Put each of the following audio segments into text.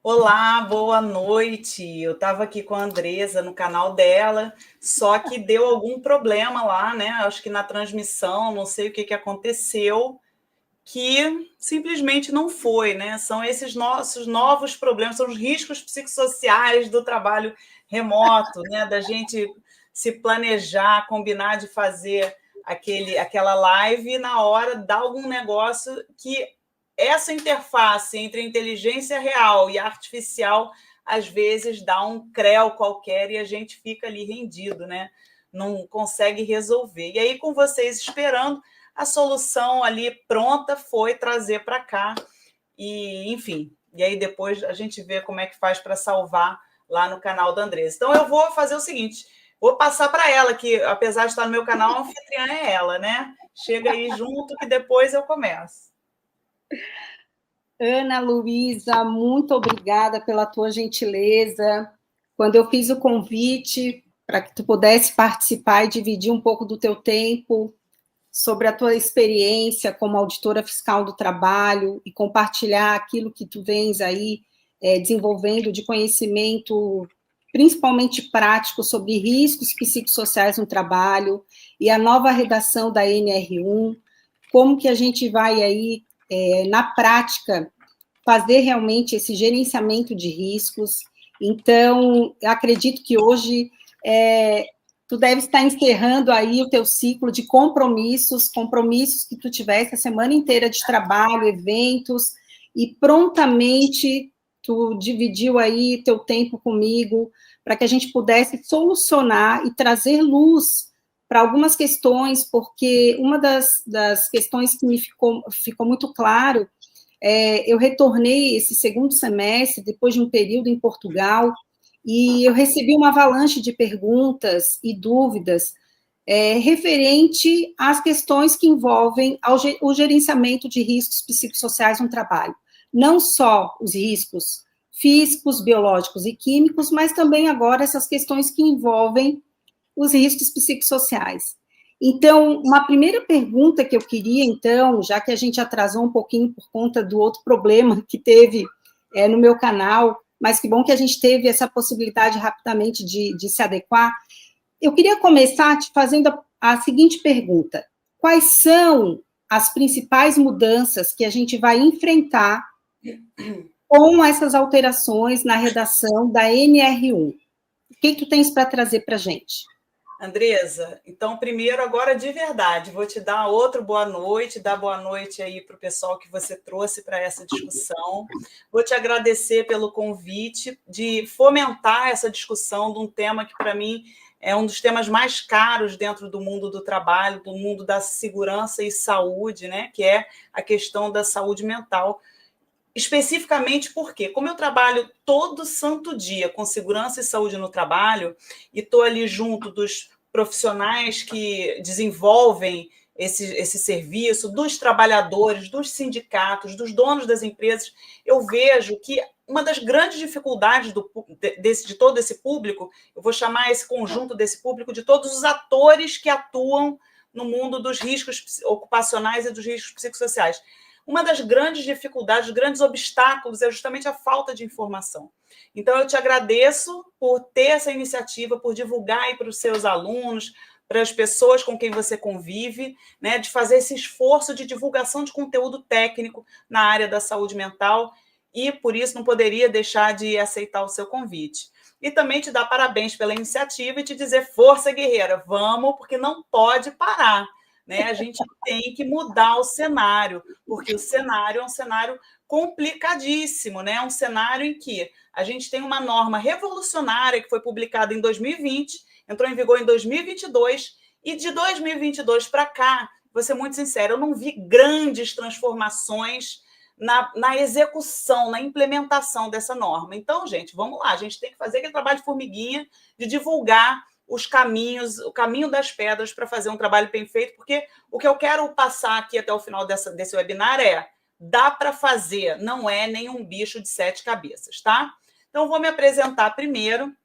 Olá, boa noite. Eu estava aqui com a Andresa no canal dela, só que deu algum problema lá, né? Acho que na transmissão, não sei o que aconteceu, que simplesmente não foi, né? São esses nossos novos problemas, são os riscos psicossociais do trabalho remoto, né? Da gente se planejar, combinar de fazer aquela live e na hora dá algum negócio que essa interface entre a inteligência real e a artificial às vezes dá um creu qualquer e a gente fica ali rendido, né? Não consegue resolver. E aí, com vocês esperando, a solução ali pronta foi trazer para cá e, enfim, e aí depois a gente vê como é que faz para salvar lá no canal da Andresa. Então eu vou fazer o seguinte, vou passar para ela, que apesar de estar no meu canal, a anfitriã é ela, né? Chega aí junto que depois eu começo. Ana Luísa, muito obrigada pela tua gentileza. Quando eu fiz o convite para que tu pudesse participar e dividir um pouco do teu tempo sobre a tua experiência como auditora fiscal do trabalho e compartilhar aquilo que tu vens aí desenvolvendo de conhecimento, principalmente prático, sobre riscos psicossociais no trabalho e a nova redação da NR1, como que a gente vai aí, na prática, fazer realmente esse gerenciamento de riscos. Então, eu acredito que hoje tu deve estar encerrando aí o teu ciclo de compromissos que tu tivesse a semana inteira de trabalho, eventos, e prontamente tu dividiu aí teu tempo comigo para que a gente pudesse solucionar e trazer luz para algumas questões, porque uma das questões que me ficou muito claro, eu retornei esse segundo semestre, depois de um período em Portugal, e eu recebi uma avalanche de perguntas e dúvidas referente às questões que envolvem o gerenciamento de riscos psicossociais no trabalho. Não só os riscos físicos, biológicos e químicos, mas também agora essas questões que envolvem os riscos psicossociais. Então, uma primeira pergunta que eu queria, então, já que a gente atrasou um pouquinho por conta do outro problema que teve no meu canal, mas que bom que a gente teve essa possibilidade rapidamente de se adequar, eu queria começar te fazendo a seguinte pergunta: quais são as principais mudanças que a gente vai enfrentar com essas alterações na redação da NR1? O que tu tens para trazer para a gente? Andresa, então, primeiro, agora de verdade, vou te dar outro boa noite, dar boa noite aí para o pessoal que você trouxe para essa discussão. Vou te agradecer pelo convite de fomentar essa discussão de um tema que, para mim, é um dos temas mais caros dentro do mundo do trabalho, do mundo da segurança e saúde, né? Que é a questão da saúde mental. Especificamente porque, como eu trabalho todo santo dia com segurança e saúde no trabalho, e estou ali junto dos profissionais que desenvolvem esse serviço, dos trabalhadores, dos sindicatos, dos donos das empresas, eu vejo que uma das grandes dificuldades de todo esse público, eu vou chamar esse conjunto desse público de todos os atores que atuam no mundo dos riscos ocupacionais e dos riscos psicossociais. Uma das grandes dificuldades, grandes obstáculos é justamente a falta de informação. Então, eu te agradeço por ter essa iniciativa, por divulgar aí para os seus alunos, para as pessoas com quem você convive, né, de fazer esse esforço de divulgação de conteúdo técnico na área da saúde mental, e por isso não poderia deixar de aceitar o seu convite. E também te dar parabéns pela iniciativa e te dizer, força guerreira, vamos, porque não pode parar. Né? A gente tem que mudar o cenário, porque o cenário é um cenário complicadíssimo, né? É um cenário em que a gente tem uma norma revolucionária que foi publicada em 2020, entrou em vigor em 2022, e de 2022 para cá, vou ser muito sincera, eu não vi grandes transformações na execução, na implementação dessa norma. Então, gente, vamos lá, a gente tem que fazer aquele trabalho de formiguinha, de divulgar os caminhos, o caminho das pedras para fazer um trabalho bem feito, porque o que eu quero passar aqui até o final desse webinar é: dá para fazer, não é nenhum bicho de 7 cabeças, tá? Então, vou me apresentar primeiro.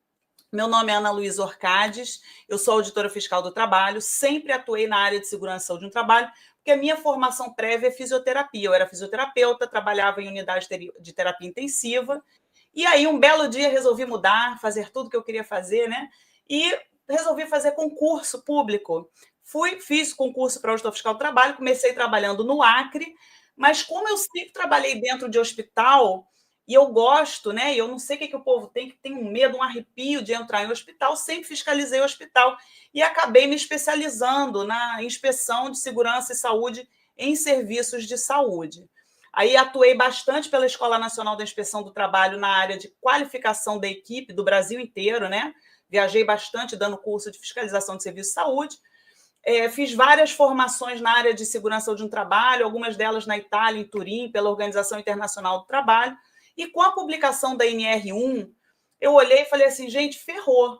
Meu nome é Ana Luísa Orcades, eu sou auditora fiscal do trabalho, sempre atuei na área de segurança e saúde no trabalho, porque a minha formação prévia é fisioterapia. Eu era fisioterapeuta, trabalhava em unidade de terapia intensiva, E aí, um belo dia, resolvi mudar, fazer tudo que eu queria fazer, né? E resolvi fazer concurso público. Fiz concurso para auditor fiscal do trabalho, comecei trabalhando no Acre, mas como eu sempre trabalhei dentro de hospital, e eu gosto, né? E eu não sei o que o povo tem, que tem um medo, um arrepio de entrar em hospital, sempre fiscalizei o hospital e acabei me especializando na inspeção de segurança e saúde em serviços de saúde. Aí atuei bastante pela Escola Nacional da Inspeção do Trabalho na área de qualificação da equipe do Brasil inteiro, né? Viajei bastante dando curso de fiscalização de serviço de saúde. Fiz várias formações na área de segurança de um trabalho, algumas delas na Itália, em Turim, pela Organização Internacional do Trabalho. E com a publicação da NR1, eu olhei e falei assim, gente, ferrou.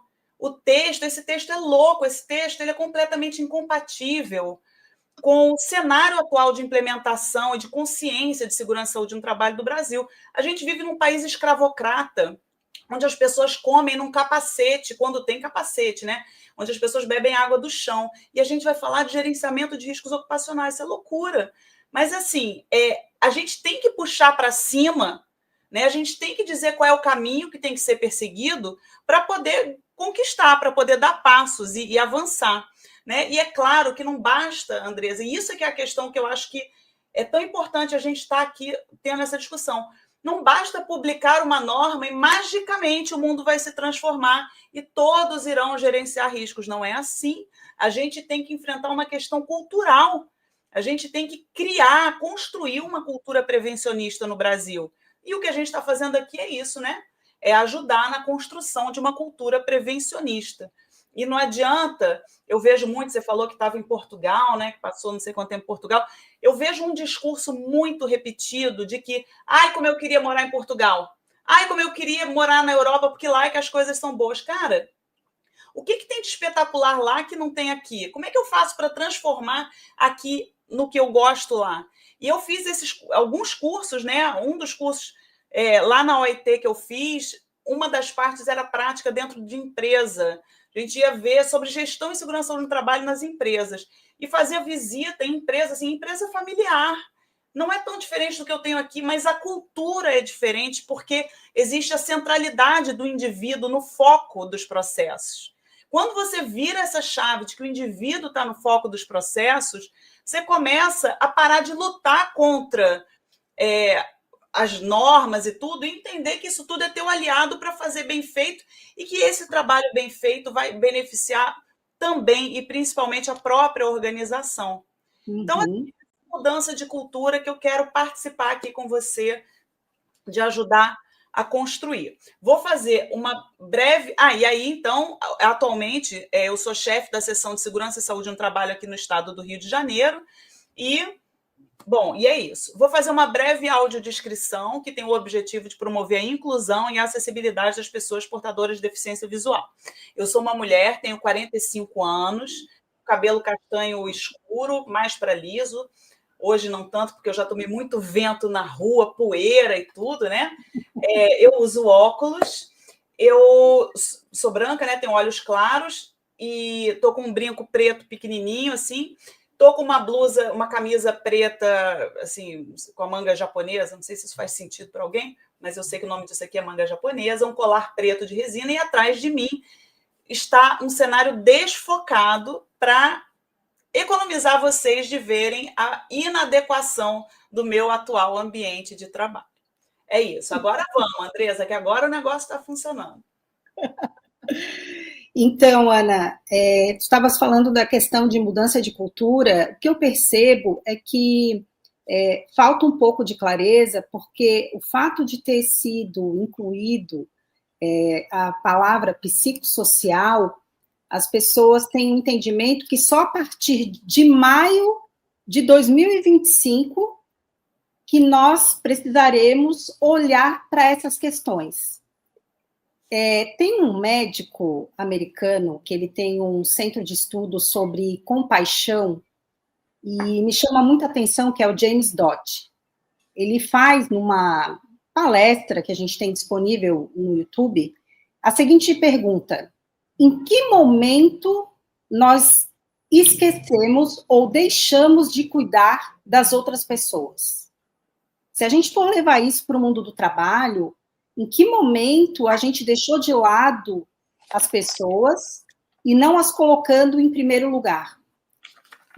Esse texto é louco, esse texto ele é completamente incompatível com o cenário atual de implementação e de consciência de segurança e saúde no trabalho do Brasil. A gente vive num país escravocrata, onde as pessoas comem num capacete, quando tem capacete, né? Onde as pessoas bebem água do chão. E a gente vai falar de gerenciamento de riscos ocupacionais, isso é loucura. Mas, assim, a gente tem que puxar para cima, né? A gente tem que dizer qual é o caminho que tem que ser perseguido para poder conquistar, para poder dar passos e avançar. Né? E é claro que não basta, Andresa, e isso é que é a questão que eu acho que é tão importante a gente estar aqui tendo essa discussão. Não basta publicar uma norma e magicamente o mundo vai se transformar e todos irão gerenciar riscos. Não é assim. A gente tem que enfrentar uma questão cultural. A gente tem que criar, construir uma cultura prevencionista no Brasil. E o que a gente está fazendo aqui é isso, né? É ajudar na construção de uma cultura prevencionista. E não adianta, eu vejo muito, você falou que estava em Portugal, né, que passou não sei quanto tempo em Portugal, eu vejo um discurso muito repetido de que, ai, como eu queria morar em Portugal, ai, como eu queria morar na Europa, porque lá é que as coisas são boas. Cara, o que tem de espetacular lá que não tem aqui? Como é que eu faço para transformar aqui no que eu gosto lá? E eu fiz alguns cursos, né, um dos cursos lá na OIT que eu fiz, uma das partes era prática dentro de empresa. A gente ia ver sobre gestão e segurança no trabalho nas empresas. E fazia visita em empresa, assim, empresa familiar. Não é tão diferente do que eu tenho aqui, mas a cultura é diferente porque existe a centralidade do indivíduo no foco dos processos. Quando você vira essa chave de que o indivíduo está no foco dos processos, você começa a parar de lutar contra as normas e tudo, e entender que isso tudo é teu aliado para fazer bem feito e que esse trabalho bem feito vai beneficiar também e principalmente a própria organização. Então, é uma mudança de cultura que eu quero participar aqui com você, de ajudar a construir. Vou fazer uma breve... e aí, então, atualmente, eu sou chefe da seção de Segurança e Saúde no Trabalho aqui no estado do Rio de Janeiro e... Bom, e é isso. Vou fazer uma breve audiodescrição que tem o objetivo de promover a inclusão e a acessibilidade das pessoas portadoras de deficiência visual. Eu sou uma mulher, tenho 45 anos, cabelo castanho escuro, mais para liso. Hoje não tanto, porque eu já tomei muito vento na rua, poeira e tudo, né? Eu uso óculos, eu sou branca, né? Tenho olhos claros e estou com um brinco preto pequenininho, assim. Estou com uma blusa, uma camisa preta, assim, com a manga japonesa. Não sei se isso faz sentido para alguém, mas eu sei que o nome disso aqui é manga japonesa, um colar preto de resina, e atrás de mim está um cenário desfocado para economizar vocês de verem a inadequação do meu atual ambiente de trabalho. É isso. Agora vamos, Andresa, que agora o negócio está funcionando. Então, Ana, tu estavas falando da questão de mudança de cultura. O que eu percebo é que falta um pouco de clareza, porque o fato de ter sido incluído a palavra psicossocial, as pessoas têm um entendimento que só a partir de maio de 2025 que nós precisaremos olhar para essas questões. Tem um médico americano que ele tem um centro de estudo sobre compaixão e me chama muita atenção, que é o James Dott. Ele faz numa palestra que a gente tem disponível no YouTube a seguinte pergunta: em que momento nós esquecemos ou deixamos de cuidar das outras pessoas? Se a gente for levar isso para o mundo do trabalho, Em que momento a gente deixou de lado as pessoas e não as colocando em primeiro lugar?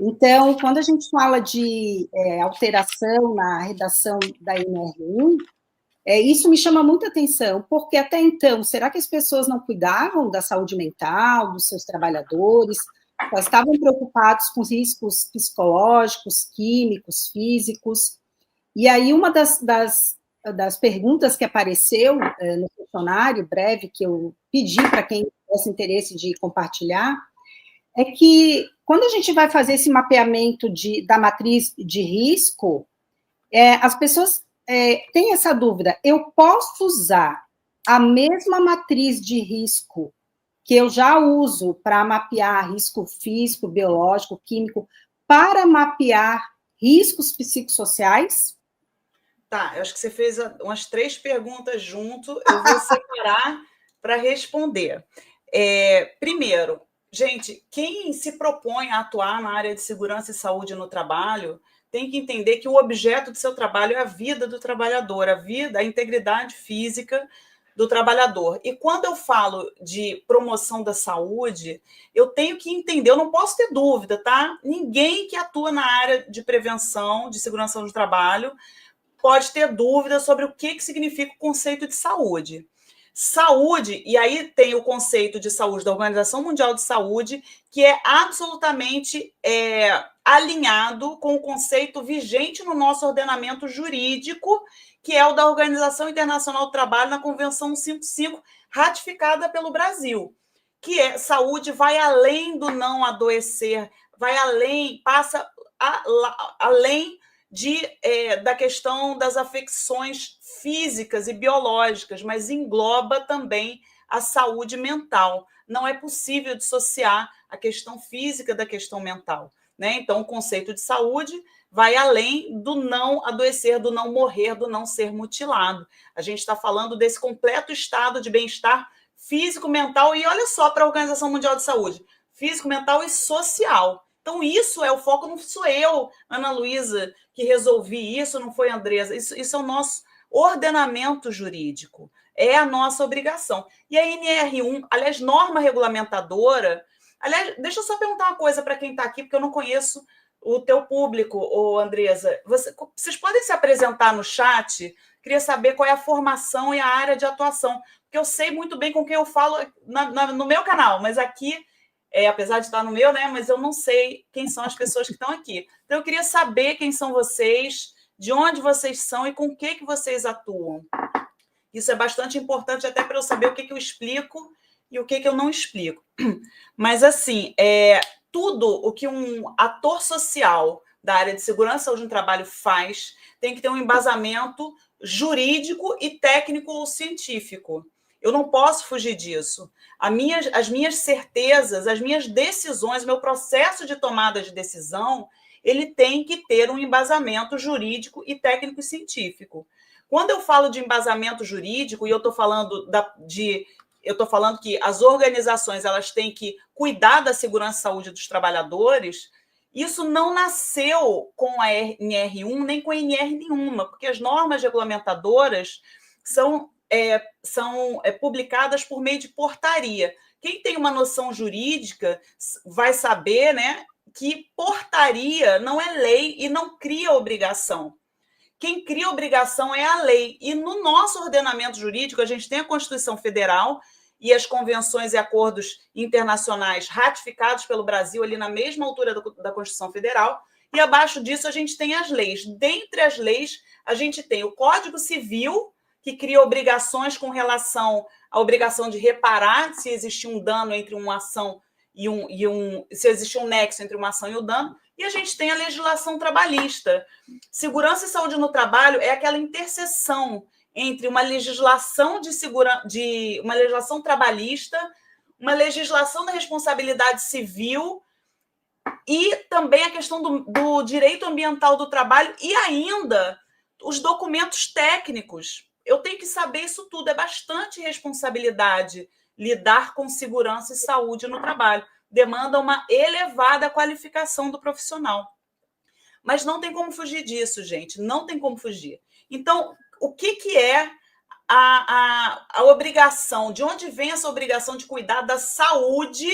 Então, quando a gente fala de alteração na redação da NR1, isso me chama muita atenção, porque até então, será que as pessoas não cuidavam da saúde mental dos seus trabalhadores? Só estavam preocupados com os riscos psicológicos, químicos, físicos? E aí, uma das perguntas que apareceu no questionário breve que eu pedi para quem tivesse interesse de compartilhar, é que quando a gente vai fazer esse mapeamento da matriz de risco, as pessoas têm essa dúvida: eu posso usar a mesma matriz de risco que eu já uso para mapear risco físico, biológico, químico, para mapear riscos psicossociais? Tá, eu acho que você fez umas 3 perguntas junto, eu vou separar para responder. Primeiro, gente, quem se propõe a atuar na área de segurança e saúde no trabalho tem que entender que o objeto do seu trabalho é a vida do trabalhador, a integridade física do trabalhador. E quando eu falo de promoção da saúde, eu tenho que entender, eu não posso ter dúvida, tá? Ninguém que atua na área de prevenção, de segurança do trabalho, pode ter dúvida sobre o que significa o conceito de saúde. Saúde, e aí tem o conceito de saúde da Organização Mundial de Saúde, que é absolutamente alinhado com o conceito vigente no nosso ordenamento jurídico, que é o da Organização Internacional do Trabalho na Convenção 155, ratificada pelo Brasil, que saúde vai além do não adoecer, vai além, passa além da questão das afecções físicas e biológicas, mas engloba também a saúde mental. Não é possível dissociar a questão física da questão mental, né? Então, o conceito de saúde vai além do não adoecer, do não morrer, do não ser mutilado. A gente está falando desse completo estado de bem-estar físico, mental, e olha só para a Organização Mundial de Saúde, físico, mental e social. Então, isso é o foco, não sou eu, Ana Luísa, que resolvi isso, não foi a Andresa. Isso é o nosso ordenamento jurídico, é a nossa obrigação. E a NR1, aliás, norma regulamentadora. Aliás, deixa eu só perguntar uma coisa para quem está aqui, porque eu não conheço o teu público, Andresa. Vocês podem se apresentar no chat? Queria saber qual é a formação e a área de atuação, porque eu sei muito bem com quem eu falo no meu canal, mas aqui apesar de estar no meu, né? Mas eu não sei quem são as pessoas que estão aqui. Então, eu queria saber quem são vocês, de onde vocês são e com o que vocês atuam. Isso é bastante importante até para eu saber o que eu explico e o que eu não explico. Mas, assim, tudo o que um ator social da área de segurança e saúde no trabalho faz tem que ter um embasamento jurídico e técnico ou científico. Eu não posso fugir disso. As minhas certezas, as minhas decisões, meu processo de tomada de decisão, ele tem que ter um embasamento jurídico e técnico e científico. Quando eu falo de embasamento jurídico, e eu estou falando que as organizações elas têm que cuidar da segurança e saúde dos trabalhadores, isso não nasceu com a NR1 nem com a NR nenhuma, porque as normas regulamentadoras são publicadas por meio de portaria. Quem tem uma noção jurídica vai saber, né, que portaria não é lei e não cria obrigação. Quem cria obrigação é a lei. E no nosso ordenamento jurídico, a gente tem a Constituição Federal e as convenções e acordos internacionais ratificados pelo Brasil, ali na mesma altura da Constituição Federal, e abaixo disso a gente tem as leis. Dentre as leis, a gente tem o Código Civil, que cria obrigações com relação à obrigação de reparar se existe um dano entre uma ação se existe um nexo entre uma ação e o dano, e a gente tem a legislação trabalhista. Segurança e saúde no trabalho é aquela interseção entre uma legislação uma legislação trabalhista, uma legislação da responsabilidade civil e também a questão do direito ambiental do trabalho e ainda os documentos técnicos. Eu tenho que saber isso tudo, é bastante responsabilidade lidar com segurança e saúde no trabalho. Demanda uma elevada qualificação do profissional. Mas não tem como fugir disso, gente, não tem como fugir. Então, o que é a obrigação, de onde vem essa obrigação de cuidar da saúde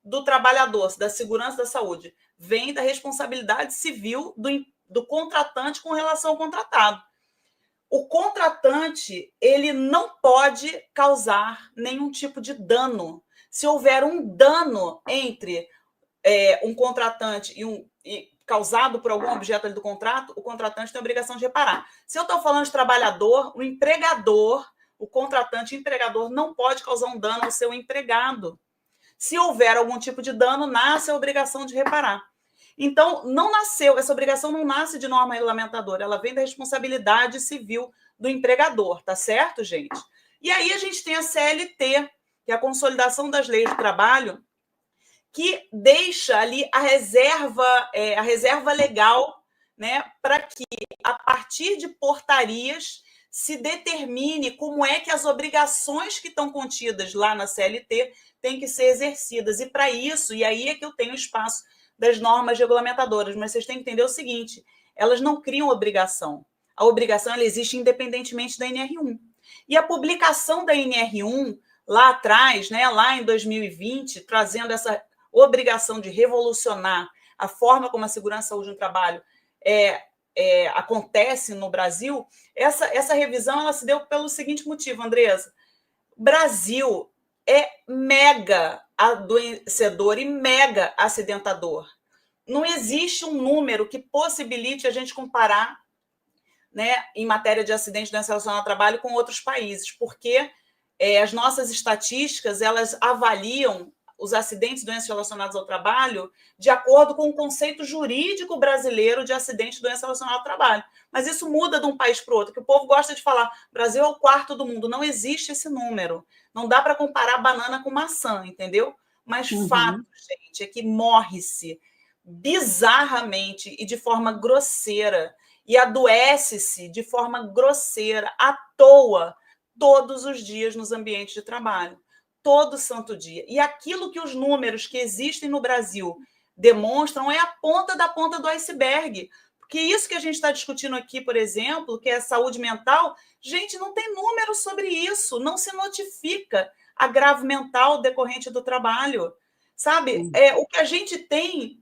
do trabalhador, da segurança da saúde? Vem da responsabilidade civil do contratante com relação ao contratado. O contratante, ele não pode causar nenhum tipo de dano. Se houver um dano entre um contratante e causado por algum objeto do contrato, o contratante tem a obrigação de reparar. Se eu estou falando de trabalhador, o empregador, o contratante empregador não pode causar um dano ao seu empregado. Se houver algum tipo de dano, nasce a obrigação de reparar. Então, essa obrigação não nasce de norma regulamentadora, ela vem da responsabilidade civil do empregador, tá certo, gente? E aí a gente tem a CLT, que é a Consolidação das Leis do Trabalho, que deixa ali a reserva legal, né, para que, a partir de portarias, se determine como é que as obrigações que estão contidas lá na CLT têm que ser exercidas. E para isso, e aí é que eu tenho espaço das normas regulamentadoras, mas vocês têm que entender o seguinte, elas não criam obrigação. A obrigação ela existe independentemente da NR1. E a publicação da NR1, lá atrás, né, lá em 2020, trazendo essa obrigação de revolucionar a forma como a segurança e saúde no trabalho acontece no Brasil, essa revisão ela se deu pelo seguinte motivo, Andresa. O Brasil é mega adoecedor e mega acidentador. Não existe um número que possibilite a gente comparar, né, em matéria de acidente de doença relacionada ao trabalho com outros países, porque as nossas estatísticas elas avaliam os acidentes e doenças relacionadas ao trabalho de acordo com o conceito jurídico brasileiro de acidente e doença relacionada ao trabalho. Mas isso muda de um país para o outro, que o povo gosta de falar, Brasil é o quarto do mundo. Não existe esse número. Não dá para comparar banana com maçã, entendeu? Mas fato, gente, é que morre-se bizarramente e de forma grosseira e adoece-se de forma grosseira, à toa, todos os dias nos ambientes de trabalho. Todo santo dia. E aquilo que os números que existem no Brasil demonstram é a ponta da ponta do iceberg. Porque isso que a gente está discutindo aqui, por exemplo, que é saúde mental, gente, não tem número sobre isso, não se notifica agravo mental decorrente do trabalho. Sabe? O que a gente tem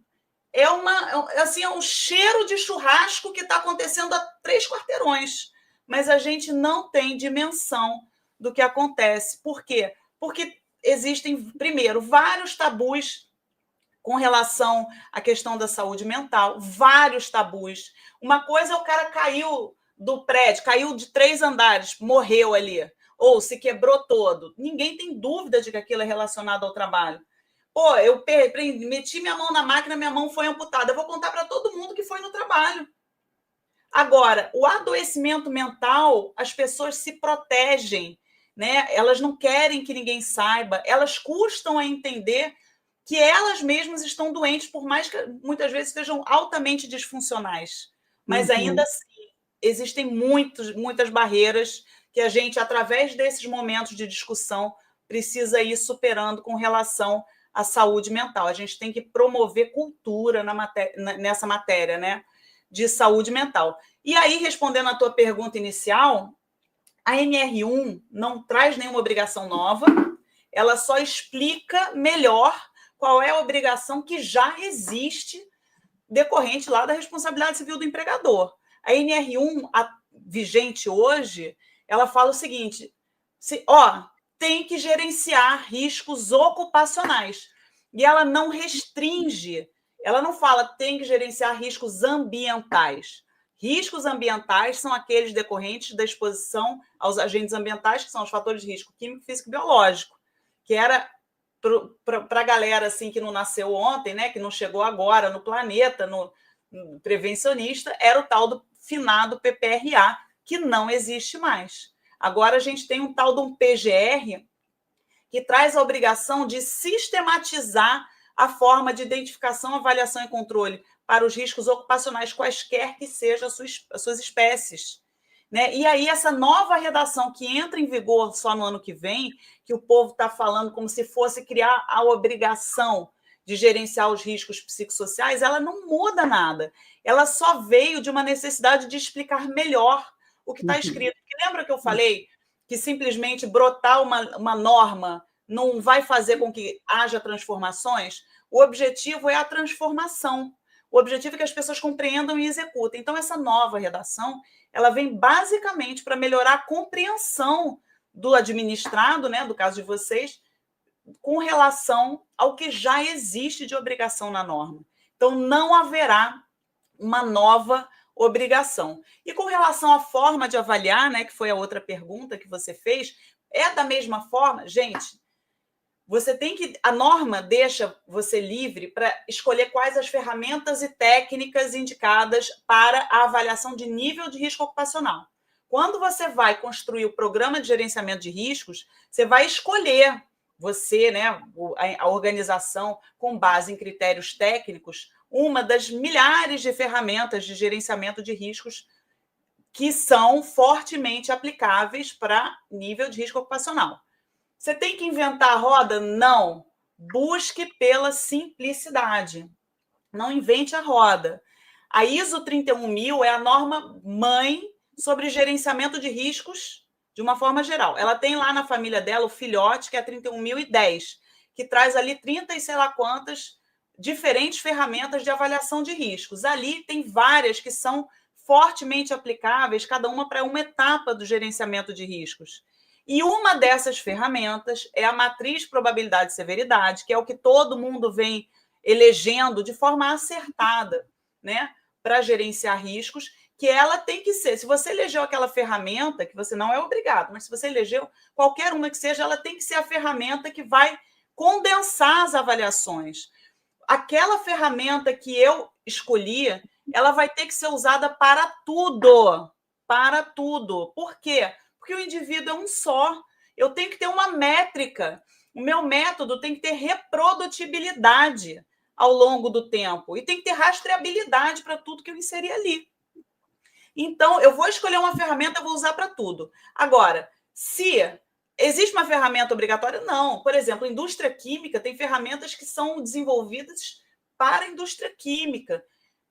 é um cheiro de churrasco que está acontecendo a 3 quarteirões. Mas a gente não tem dimensão do que acontece. Por quê? Porque existem, primeiro, vários tabus com relação à questão da saúde mental, vários tabus. Uma coisa é o cara caiu do prédio, caiu de 3 andares, morreu ali, ou se quebrou todo. Ninguém tem dúvida de que aquilo é relacionado ao trabalho. Pô, eu meti minha mão na máquina, minha mão foi amputada. Eu vou contar para todo mundo que foi no trabalho. Agora, o adoecimento mental, as pessoas se protegem, né? Elas não querem que ninguém saiba, elas custam a entender que elas mesmas estão doentes, por mais que muitas vezes estejam altamente disfuncionais. Mas ainda assim, existem muitas barreiras que a gente, através desses momentos de discussão, precisa ir superando com relação à saúde mental. A gente tem que promover cultura nessa matéria, né? De saúde mental. E aí, respondendo à tua pergunta inicial, a NR1 não traz nenhuma obrigação nova, ela só explica melhor qual é a obrigação que já existe decorrente lá da responsabilidade civil do empregador. A NR1, vigente hoje, ela fala o seguinte, tem que gerenciar riscos ocupacionais. E ela não restringe, ela não fala tem que gerenciar riscos ambientais. Riscos ambientais são aqueles decorrentes da exposição aos agentes ambientais, que são os fatores de risco químico, físico e biológico, que era para a galera assim, que não nasceu ontem, né, que não chegou agora no planeta, no prevencionista, era o tal do finado PPRA, que não existe mais. Agora a gente tem um tal de um PGR que traz a obrigação de sistematizar a forma de identificação, avaliação e controle para os riscos ocupacionais, quaisquer que sejam as suas espécies. Né? E aí, essa nova redação que entra em vigor só no ano que vem, que o povo está falando como se fosse criar a obrigação de gerenciar os riscos psicossociais, ela não muda nada. Ela só veio de uma necessidade de explicar melhor o que está escrito. Porque lembra que eu falei que simplesmente brotar uma norma não vai fazer com que haja transformações. O objetivo é a transformação. O objetivo é que as pessoas compreendam e executem. Então, essa nova redação, ela vem basicamente para melhorar a compreensão do administrado, né, do caso de vocês, com relação ao que já existe de obrigação na norma. Então, não haverá uma nova obrigação. E com relação à forma de avaliar, né, que foi a outra pergunta que você fez, é da mesma forma? Gente, você tem que... A norma deixa você livre para escolher quais as ferramentas e técnicas indicadas para a avaliação de nível de risco ocupacional. Quando você vai construir o programa de gerenciamento de riscos, você vai escolher, você, né, a organização, com base em critérios técnicos, uma das milhares de ferramentas de gerenciamento de riscos que são fortemente aplicáveis para nível de risco ocupacional. Você tem que inventar a roda? Não. Busque pela simplicidade. Não invente a roda. A ISO 31000 é a norma mãe sobre gerenciamento de riscos de uma forma geral. Ela tem lá na família dela o filhote, que é a 31010, que traz ali 30 e sei lá quantas diferentes ferramentas de avaliação de riscos. Ali tem várias que são fortemente aplicáveis, cada uma para uma etapa do gerenciamento de riscos. E uma dessas ferramentas é a matriz probabilidade e severidade, que é o que todo mundo vem elegendo de forma acertada, né, para gerenciar riscos, que ela tem que ser, se você elegeu aquela ferramenta, que você não é obrigado, mas se você elegeu qualquer uma que seja, ela tem que ser a ferramenta que vai condensar as avaliações. Aquela ferramenta que eu escolhi, ela vai ter que ser usada para tudo. Para tudo. Por quê? Porque o indivíduo é um só. Eu tenho que ter uma métrica. O meu método tem que ter reprodutibilidade ao longo do tempo. E tem que ter rastreabilidade para tudo que eu inseri ali. Então, eu vou escolher uma ferramenta, eu vou usar para tudo. Agora, se existe uma ferramenta obrigatória? Não. Por exemplo, indústria química tem ferramentas que são desenvolvidas para a indústria química.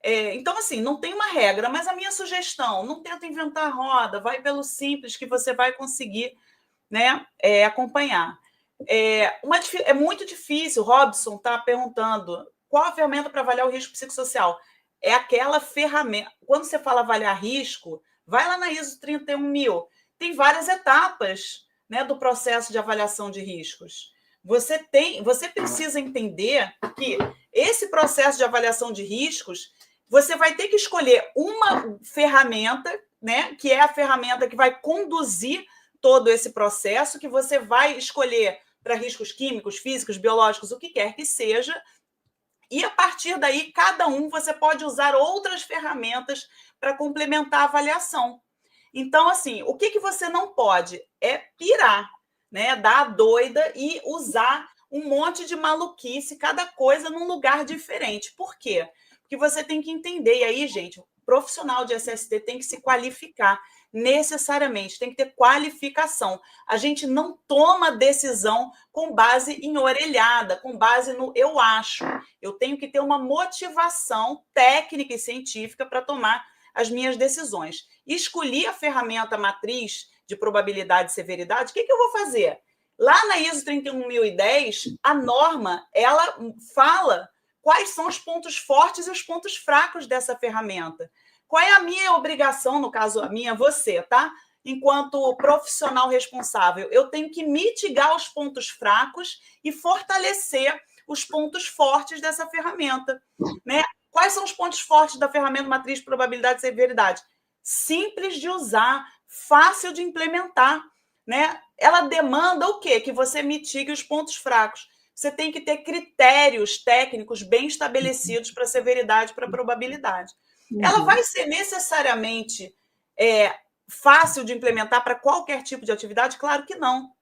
Então, assim, não tem uma regra, mas a minha sugestão, não tenta inventar a roda, vai pelo simples que você vai conseguir, né, acompanhar. É muito difícil, o Robson está perguntando, qual a ferramenta para avaliar o risco psicossocial? É aquela ferramenta. Quando você fala avaliar risco, vai lá na ISO 31000. Tem várias etapas, né, do processo de avaliação de riscos. Você precisa entender que esse processo de avaliação de riscos, você vai ter que escolher uma ferramenta, né, que é a ferramenta que vai conduzir todo esse processo, que você vai escolher para riscos químicos, físicos, biológicos, o que quer que seja, e a partir daí, cada um, você pode usar outras ferramentas para complementar a avaliação. Então, assim, o que você não pode é pirar, né? Dar a doida e usar um monte de maluquice, cada coisa num lugar diferente. Por quê? Porque você tem que entender, e aí, gente, o profissional de SST tem que se qualificar necessariamente, tem que ter qualificação. A gente não toma decisão com base em orelhada, com base no eu acho. Eu tenho que ter uma motivação técnica e científica para tomar as minhas decisões. Escolhi a ferramenta matriz de probabilidade e severidade, o que eu vou fazer? Lá na ISO 31010, a norma, ela fala quais são os pontos fortes e os pontos fracos dessa ferramenta. Qual é a minha obrigação, no caso, a minha, você, tá? Enquanto profissional responsável, eu tenho que mitigar os pontos fracos e fortalecer os pontos fortes dessa ferramenta, né? Quais são os pontos fortes da ferramenta matriz de probabilidade e severidade? Simples de usar, fácil de implementar, né? Ela demanda o quê? Que você mitigue os pontos fracos. Você tem que ter critérios técnicos bem estabelecidos para severidade e para probabilidade. Ela vai ser necessariamente fácil de implementar para qualquer tipo de atividade? Claro que não.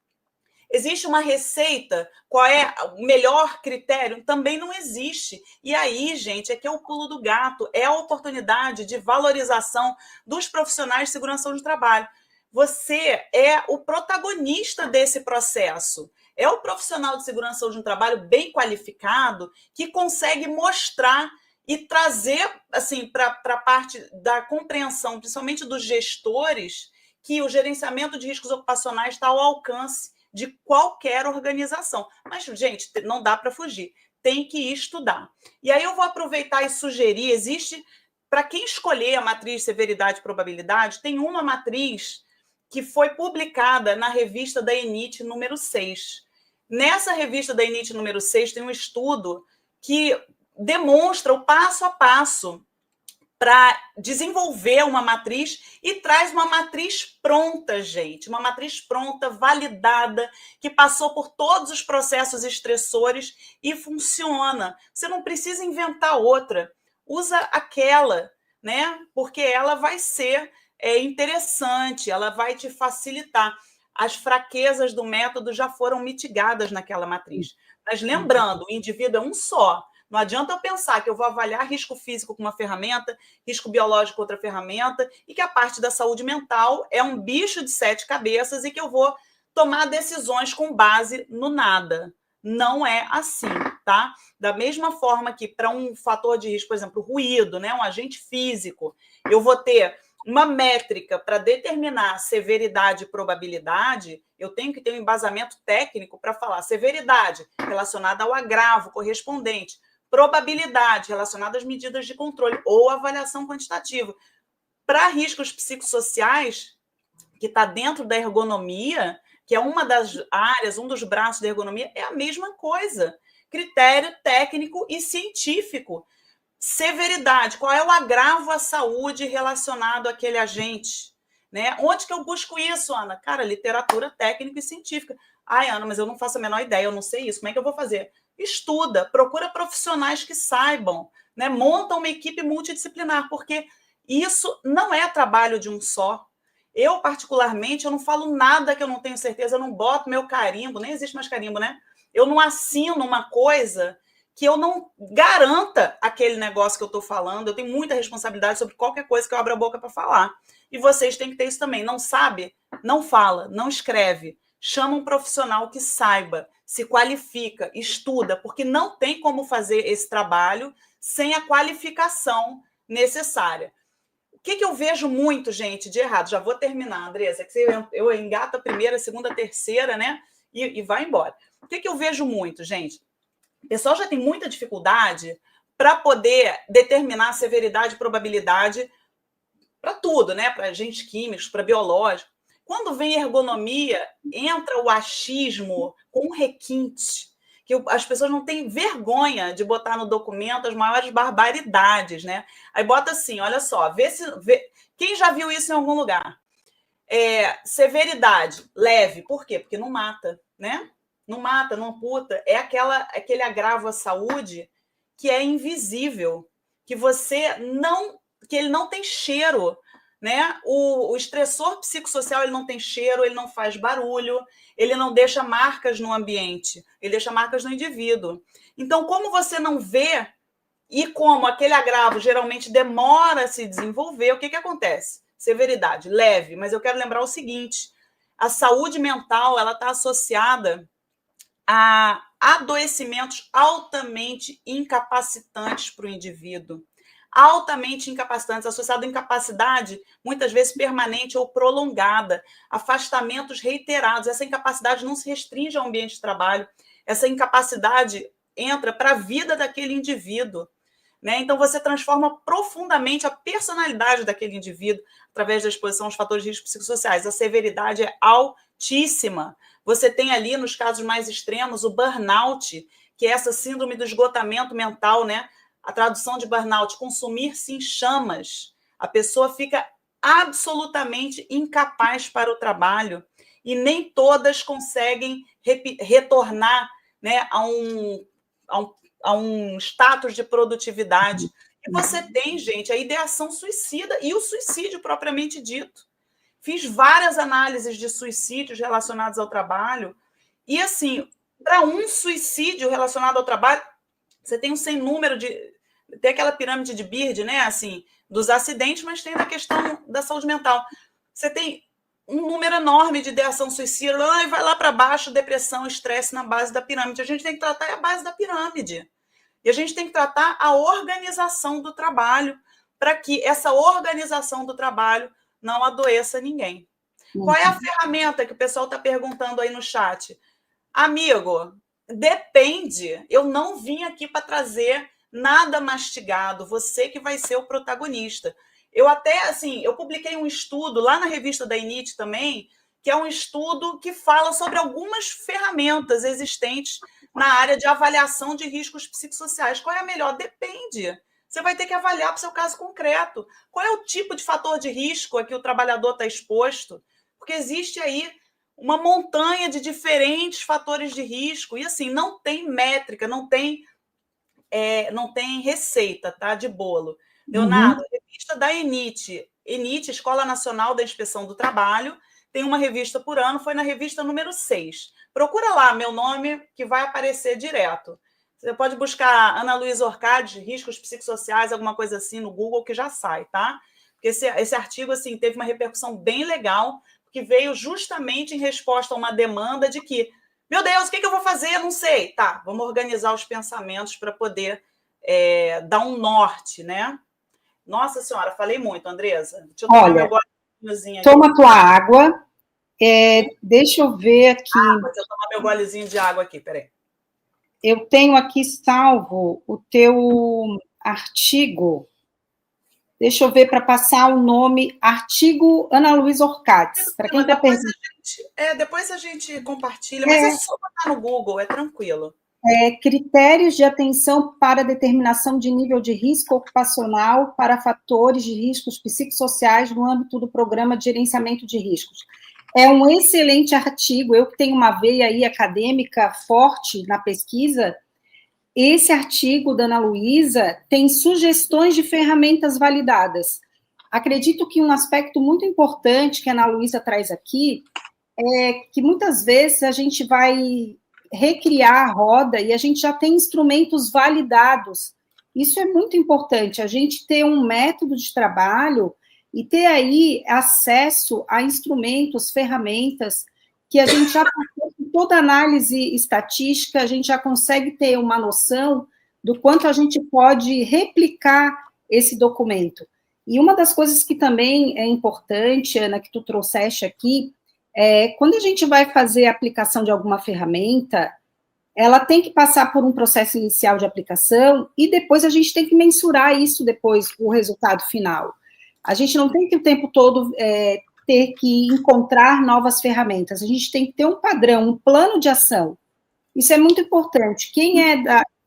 Existe uma receita? Qual é o melhor critério? Também não existe. E aí, gente, é que é o pulo do gato, é a oportunidade de valorização dos profissionais de segurança de trabalho. Você é o protagonista desse processo. É o profissional de segurança de um trabalho bem qualificado que consegue mostrar e trazer assim, para a parte da compreensão, principalmente dos gestores, que o gerenciamento de riscos ocupacionais está ao alcance de qualquer organização. Mas, gente, não dá para fugir. Tem que estudar. E aí eu vou aproveitar e sugerir, existe, para quem escolher a matriz severidade e probabilidade, tem uma matriz que foi publicada na revista da ENIT número 6. Nessa revista da ENIT número 6 tem um estudo que demonstra o passo a passo para desenvolver uma matriz e traz uma matriz pronta, gente, uma matriz pronta, validada, que passou por todos os processos estressores e funciona. Você não precisa inventar outra, usa aquela, né? Porque ela vai ser interessante, ela vai te facilitar. As fraquezas do método já foram mitigadas naquela matriz. Mas lembrando, o indivíduo é um só. Não adianta eu pensar que eu vou avaliar risco físico com uma ferramenta, risco biológico com outra ferramenta, e que a parte da saúde mental é um bicho de 7 cabeças e que eu vou tomar decisões com base no nada. Não é assim, tá? Da mesma forma que para um fator de risco, por exemplo, ruído, né, um agente físico, eu vou ter uma métrica para determinar severidade e probabilidade, eu tenho que ter um embasamento técnico para falar severidade relacionada ao agravo correspondente, probabilidade relacionada às medidas de controle ou avaliação quantitativa. Para riscos psicossociais, que está dentro da ergonomia, que é uma das áreas, um dos braços da ergonomia, é a mesma coisa. Critério técnico e científico. Severidade, qual é o agravo à saúde relacionado àquele agente? Né? Onde que eu busco isso, Ana? Cara, literatura técnica e científica. Ai, Ana, mas eu não faço a menor ideia, eu não sei isso. Como é que eu vou fazer? Estuda, procura profissionais que saibam, né? Monta uma equipe multidisciplinar, porque isso não é trabalho de um só. Eu, particularmente, eu não falo nada que eu não tenho certeza, eu não boto meu carimbo, nem existe mais carimbo, né? Eu não assino uma coisa que eu não garanta aquele negócio que eu estou falando. Eu tenho muita responsabilidade sobre qualquer coisa que eu abra a boca para falar. E vocês têm que ter isso também. Não sabe? Não fala, não escreve. Chama um profissional que saiba, se qualifica, estuda, porque não tem como fazer esse trabalho sem a qualificação necessária. O que eu vejo muito, gente, de errado? Já vou terminar, Andressa, que eu engato a primeira, a segunda, a terceira, né? E vai embora. O que eu vejo muito, gente? O pessoal já tem muita dificuldade para poder determinar a severidade e probabilidade para tudo, né? Para agentes químicos, para biológicos. Quando vem ergonomia, entra o achismo com um requinte, que as pessoas não têm vergonha de botar no documento as maiores barbaridades, né? Aí bota assim, olha só, quem já viu isso em algum lugar? Severidade, leve, por quê? Porque não mata, né? Não mata, não amputa, é aquele agravo à saúde que é invisível, que ele não tem cheiro, né? O estressor psicossocial, ele não tem cheiro, ele não faz barulho, ele não deixa marcas no ambiente, ele deixa marcas no indivíduo. Então, como você não vê e como aquele agravo geralmente demora a se desenvolver, o que acontece? Severidade, leve, mas eu quero lembrar o seguinte, a saúde mental, ela está associada a adoecimentos altamente incapacitantes para o indivíduo. Altamente incapacitantes, associado à incapacidade, muitas vezes permanente ou prolongada, afastamentos reiterados. Essa incapacidade não se restringe ao ambiente de trabalho, essa incapacidade entra para a vida daquele indivíduo. Né? Então, você transforma profundamente a personalidade daquele indivíduo através da exposição aos fatores de risco psicossociais. A severidade é altíssima. Você tem ali, nos casos mais extremos, o burnout, que é essa síndrome do esgotamento mental, né? A tradução de burnout, consumir-se em chamas. A pessoa fica absolutamente incapaz para o trabalho e nem todas conseguem retornar, né, a um status de produtividade. E você tem, gente, a ideação suicida e o suicídio propriamente dito. Fiz várias análises de suicídios relacionados ao trabalho e, assim, para um suicídio relacionado ao trabalho, você tem um sem número de... Tem aquela pirâmide de Beard, né, assim, dos acidentes, mas tem a questão da saúde mental. Você tem um número enorme de ideação suicida, e vai lá para baixo, depressão, estresse na base da pirâmide. A gente tem que tratar a base da pirâmide. E a gente tem que tratar a organização do trabalho, para que essa organização do trabalho não adoeça ninguém. Qual é a ferramenta que o pessoal está perguntando aí no chat? Amigo, depende. Eu não vim aqui para trazer nada mastigado. Você que vai ser o protagonista. Eu até, assim, eu publiquei um estudo lá na revista da INIT também, que é um estudo que fala sobre algumas ferramentas existentes na área de avaliação de riscos psicossociais. Qual é a melhor? Depende. Você vai ter que avaliar para o seu caso concreto. Qual é o tipo de fator de risco a que o trabalhador está exposto? Porque existe aí uma montanha de diferentes fatores de risco e, assim, não tem métrica, não tem receita, tá, de bolo. Leonardo, revista da ENIT, Escola Nacional da Inspeção do Trabalho, tem uma revista por ano, foi na revista número 6. Procura lá meu nome, que vai aparecer direto. Você pode buscar Ana Luísa Orcades, riscos psicossociais, alguma coisa assim no Google, que já sai, tá? Porque esse artigo, assim, teve uma repercussão bem legal, que veio justamente em resposta a uma demanda de que, meu Deus, o que eu vou fazer? Não sei. Tá, vamos organizar os pensamentos para poder dar um norte, né? Nossa Senhora, falei muito, Andresa. Deixa eu tomar meu golezinho aqui. Toma tua água. Deixa eu ver aqui. Deixa eu tomar meu golezinho de água aqui, peraí. Eu tenho aqui salvo o teu artigo. Deixa eu ver para passar o nome, artigo Ana Luísa Orcades. Para quem está perguntando. Depois a gente compartilha, mas é só botar no Google, é tranquilo. Critérios de atenção para determinação de nível de risco ocupacional para fatores de riscos psicossociais no âmbito do programa de gerenciamento de riscos. É um excelente artigo, eu que tenho uma veia aí acadêmica forte na pesquisa, esse artigo da Ana Luísa tem sugestões de ferramentas validadas. Acredito que um aspecto muito importante que a Ana Luísa traz aqui é que muitas vezes a gente vai recriar a roda e a gente já tem instrumentos validados. Isso é muito importante, a gente ter um método de trabalho e ter aí acesso a instrumentos, ferramentas que a gente já passou por toda análise estatística, a gente já consegue ter uma noção do quanto a gente pode replicar esse documento. E uma das coisas que também é importante, Ana, que tu trouxeste aqui, quando a gente vai fazer a aplicação de alguma ferramenta, ela tem que passar por um processo inicial de aplicação e depois a gente tem que mensurar isso depois, o resultado final. A gente não tem que o tempo todo ter que encontrar novas ferramentas, a gente tem que ter um padrão, um plano de ação. Isso é muito importante. Quem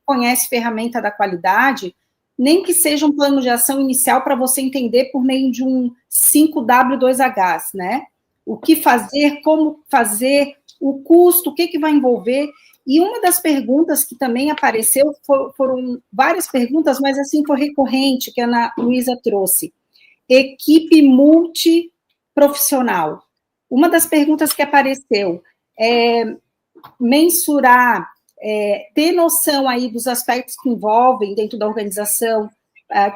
conhece ferramenta da qualidade, nem que seja um plano de ação inicial para você entender por meio de um 5W2Hs, né? O que fazer, como fazer, o custo, o que vai envolver. E uma das perguntas que também apareceu, foram várias perguntas, mas assim foi recorrente, que a Ana Luísa trouxe. Equipe multiprofissional. Uma das perguntas que apareceu é mensurar, ter noção aí dos aspectos que envolvem dentro da organização,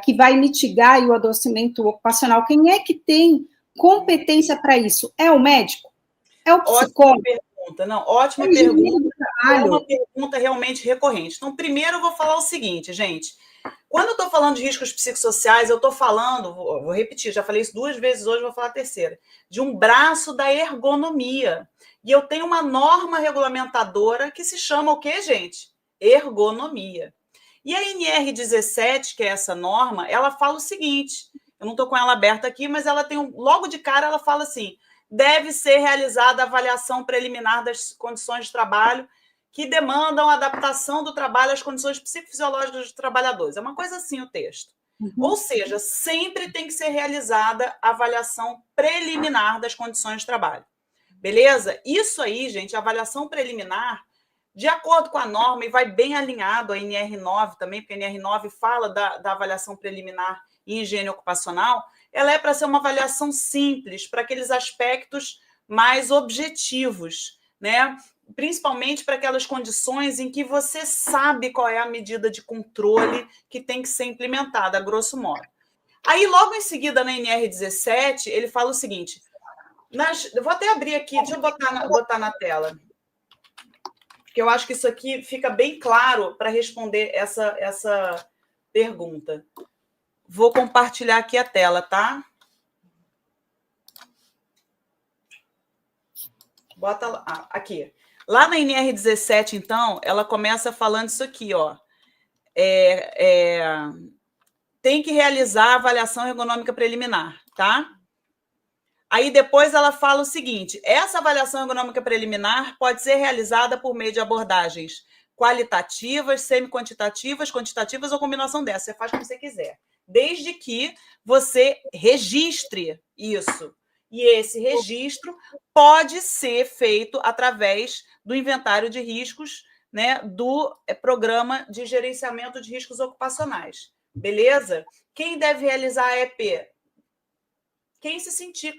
que vai mitigar aí o adoecimento ocupacional. Quem é que tem competência para isso? É o médico? É o psicólogo? Ótima pergunta, não, ótima pergunta. É uma pergunta realmente recorrente. Então, primeiro eu vou falar o seguinte, gente. Quando eu estou falando de riscos psicossociais, eu estou falando, vou repetir, já falei isso 2 vezes hoje, vou falar a terceira, de um braço da ergonomia. E eu tenho uma norma regulamentadora que se chama o quê, gente? Ergonomia. E a NR17, que é essa norma, ela fala o seguinte, eu não estou com ela aberta aqui, mas ela tem logo de cara, ela fala assim, deve ser realizada a avaliação preliminar das condições de trabalho que demandam a adaptação do trabalho às condições psicofisiológicas dos trabalhadores. É uma coisa assim o texto. Ou seja, sempre tem que ser realizada a avaliação preliminar das condições de trabalho. Beleza? Isso aí, gente, a avaliação preliminar, de acordo com a norma, e vai bem alinhado a NR9 também, porque a NR9 fala da avaliação preliminar em higiene ocupacional, ela é para ser uma avaliação simples, para aqueles aspectos mais objetivos, né? Principalmente para aquelas condições em que você sabe qual é a medida de controle que tem que ser implementada, a grosso modo. Aí, logo em seguida, na NR17, ele fala o seguinte, eu vou até abrir aqui, deixa eu botar na tela, porque eu acho que isso aqui fica bem claro para responder essa pergunta. Vou compartilhar aqui a tela, tá? Bota lá, aqui. Lá na NR17, então, ela começa falando isso aqui, ó. Tem que realizar a avaliação ergonômica preliminar, tá? Aí depois ela fala o seguinte: essa avaliação ergonômica preliminar pode ser realizada por meio de abordagens qualitativas, semi-quantitativas, quantitativas ou combinação dessas. Você faz como você quiser, desde que você registre isso. E esse registro pode ser feito através do inventário de riscos, né, do programa de gerenciamento de riscos ocupacionais. Beleza? Quem deve realizar a EP? Quem se sentir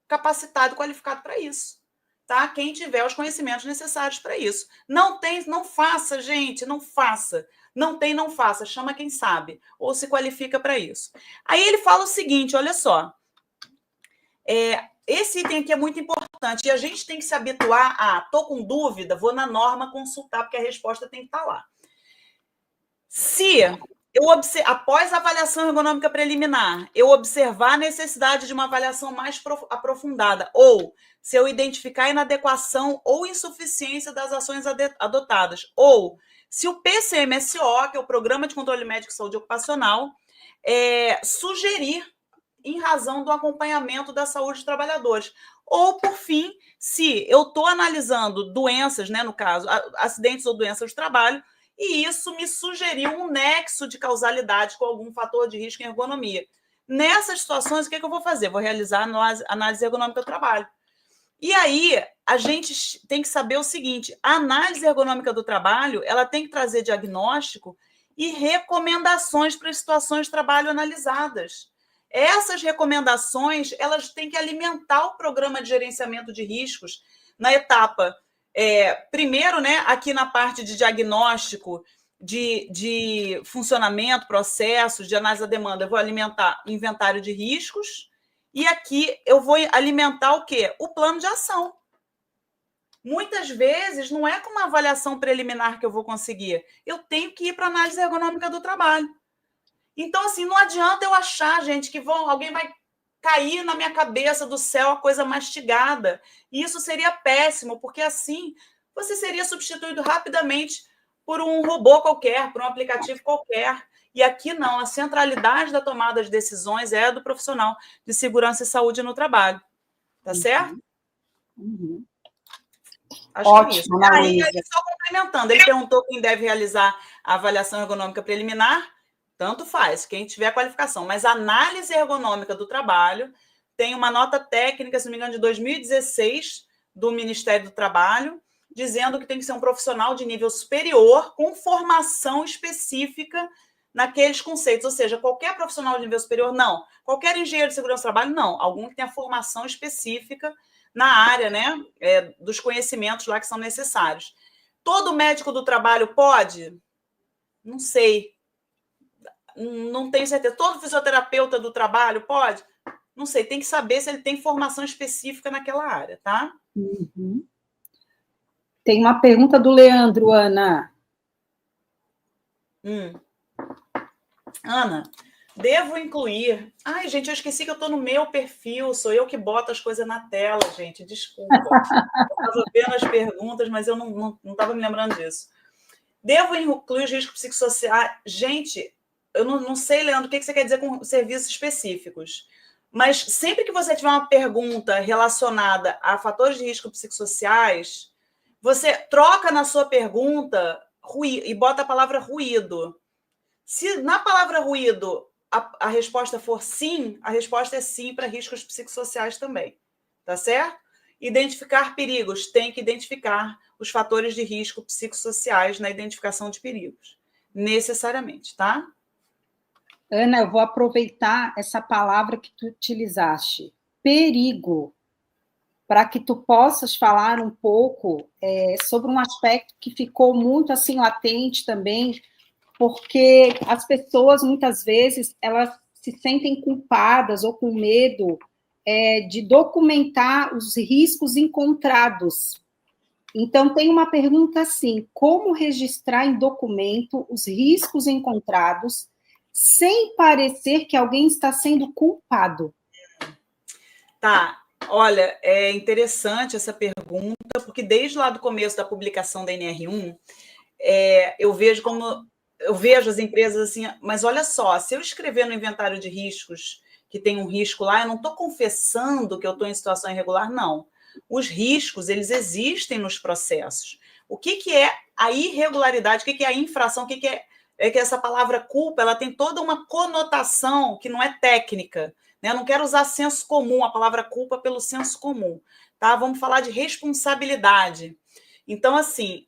capacitado, qualificado para isso. Tá? Quem tiver os conhecimentos necessários para isso. Não tem, não faça, gente, não faça. Não tem, não faça. Chama quem sabe ou se qualifica para isso. Aí ele fala o seguinte, olha só. Esse item aqui é muito importante e a gente tem que se habituar a, tô com dúvida, vou na norma consultar, porque a resposta tem que estar lá. Se após a avaliação ergonômica preliminar, eu observar a necessidade de uma avaliação mais aprofundada, ou se eu identificar inadequação ou insuficiência das ações adotadas, ou se o PCMSO, que é o Programa de Controle Médico de Saúde Ocupacional, sugerir em razão do acompanhamento da saúde dos trabalhadores. Ou, por fim, se eu estou analisando doenças, né, no caso, acidentes ou doenças do trabalho, e isso me sugeriu um nexo de causalidade com algum fator de risco em ergonomia. Nessas situações, o que eu vou fazer? Vou realizar análise ergonômica do trabalho. E aí, a gente tem que saber o seguinte, a análise ergonômica do trabalho, ela tem que trazer diagnóstico e recomendações para as situações de trabalho analisadas. Essas recomendações, elas têm que alimentar o programa de gerenciamento de riscos na etapa primeiro, né, aqui na parte de diagnóstico, de funcionamento, processos, de análise da demanda, eu vou alimentar o inventário de riscos, e aqui eu vou alimentar o quê? O plano de ação. Muitas vezes não é com uma avaliação preliminar que eu vou conseguir, eu tenho que ir para a análise ergonômica do trabalho. Então, assim, não adianta eu achar, gente, que alguém vai cair na minha cabeça do céu a coisa mastigada. E isso seria péssimo, porque assim você seria substituído rapidamente por um robô qualquer, por um aplicativo qualquer. E aqui não, a centralidade da tomada de decisões é do profissional de segurança e saúde no trabalho. Tá certo? Uhum. Acho Ótimo, que é isso. Aí, só complementando, ele perguntou quem deve realizar a avaliação ergonômica preliminar. Tanto faz, quem tiver qualificação. Mas a análise ergonômica do trabalho tem uma nota técnica, se não me engano, de 2016, do Ministério do Trabalho, dizendo que tem que ser um profissional de nível superior com formação específica naqueles conceitos. Ou seja, qualquer profissional de nível superior, não. Qualquer engenheiro de segurança do trabalho, não. Algum que tenha formação específica na área, né, dos conhecimentos lá que são necessários. Todo médico do trabalho pode? Não sei. Não tenho certeza. Todo fisioterapeuta do trabalho pode? Não sei, tem que saber se ele tem formação específica naquela área, tá? Uhum. Tem uma pergunta do Leandro, Ana. Ana, devo incluir... Ai, gente, eu esqueci que eu estou no meu perfil, sou eu que boto as coisas na tela, gente, desculpa. Eu estava vendo as perguntas, mas eu não estava me lembrando disso. Devo incluir os riscos psicossociais? Gente, eu não sei, Leandro, o que você quer dizer com serviços específicos, mas sempre que você tiver uma pergunta relacionada a fatores de risco psicossociais, você troca na sua pergunta e bota a palavra ruído. Se na palavra ruído a resposta for sim, a resposta é sim para riscos psicossociais também, tá certo? Identificar perigos, tem que identificar os fatores de risco psicossociais na identificação de perigos, necessariamente, tá? Ana, eu vou aproveitar essa palavra que tu utilizaste, perigo, para que tu possas falar um pouco sobre um aspecto que ficou muito assim latente também, porque as pessoas muitas vezes elas se sentem culpadas ou com medo de documentar os riscos encontrados. Então, tem uma pergunta assim: como registrar em documento os riscos encontrados sem parecer que alguém está sendo culpado? Tá. Olha, é interessante essa pergunta, porque desde lá do começo da publicação da NR1, eu vejo as empresas assim, mas olha só, se eu escrever no inventário de riscos que tem um risco lá, eu não estou confessando que eu estou em situação irregular, não. Os riscos, eles existem nos processos. O que é a irregularidade, o que é a infração, o que é que essa palavra culpa, ela tem toda uma conotação que não é técnica, né? Eu não quero usar senso comum, a palavra culpa pelo senso comum, tá? Vamos falar de responsabilidade. Então, assim,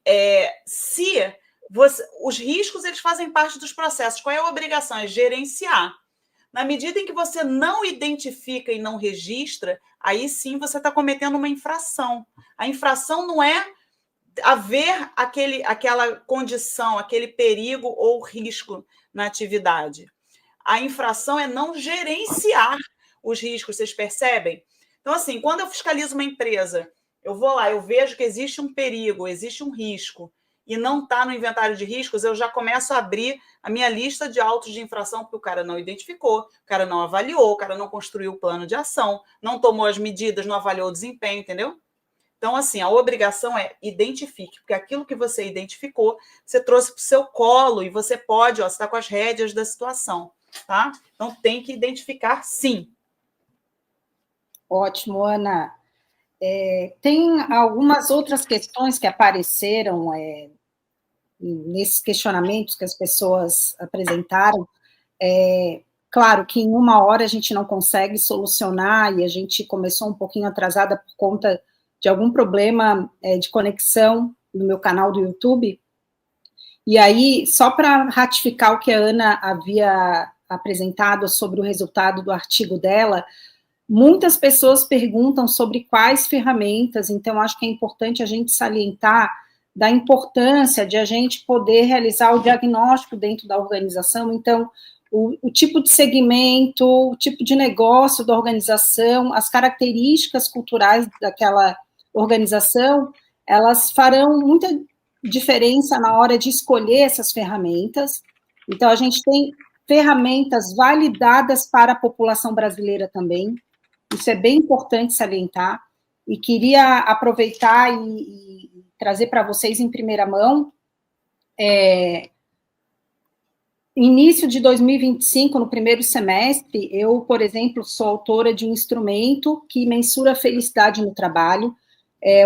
os riscos, eles fazem parte dos processos. Qual é a obrigação? É gerenciar. Na medida em que você não identifica e não registra, aí sim você está cometendo uma infração. A infração não é haver aquela condição, aquele perigo ou risco na atividade. A infração é não gerenciar os riscos, vocês percebem? Então, assim, quando eu fiscalizo uma empresa, eu vou lá, eu vejo que existe um perigo, existe um risco, e não está no inventário de riscos, eu já começo a abrir a minha lista de autos de infração, porque o cara não identificou, o cara não avaliou, o cara não construiu o plano de ação, não tomou as medidas, não avaliou o desempenho, entendeu? Então, assim, a obrigação é identifique, porque aquilo que você identificou, você trouxe para o seu colo e você pode, você está com as rédeas da situação, tá? Então, tem que identificar, sim. Ótimo, Ana. Tem algumas outras questões que apareceram nesses questionamentos que as pessoas apresentaram. Claro que em uma hora a gente não consegue solucionar, e a gente começou um pouquinho atrasada por conta de algum problema de conexão no meu canal do YouTube. E aí, só para ratificar o que a Ana havia apresentado sobre o resultado do artigo dela, muitas pessoas perguntam sobre quais ferramentas, então acho que é importante a gente salientar da importância de a gente poder realizar o diagnóstico dentro da organização. Então, o tipo de segmento, o tipo de negócio da organização, as características culturais daquela organização, elas farão muita diferença na hora de escolher essas ferramentas. Então, a gente tem ferramentas validadas para a população brasileira também. Isso é bem importante salientar, e queria aproveitar e trazer para vocês em primeira mão. Início de 2025, no primeiro semestre, eu, por exemplo, sou autora de um instrumento que mensura a felicidade no trabalho.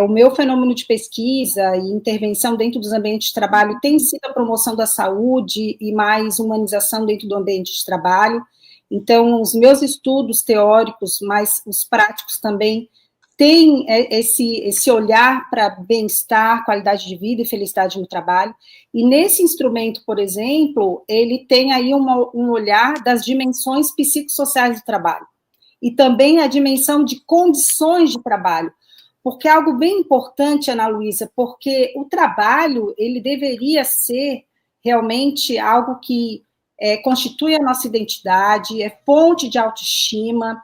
O meu fenômeno de pesquisa e intervenção dentro dos ambientes de trabalho tem sido a promoção da saúde e mais humanização dentro do ambiente de trabalho. Então, os meus estudos teóricos, mas os práticos também, têm esse olhar para bem-estar, qualidade de vida e felicidade no trabalho. E nesse instrumento, por exemplo, ele tem aí um olhar das dimensões psicossociais do trabalho. E também a dimensão de condições de trabalho. Porque é algo bem importante, Ana Luísa, porque o trabalho, ele deveria ser realmente algo que constitui a nossa identidade, é fonte de autoestima,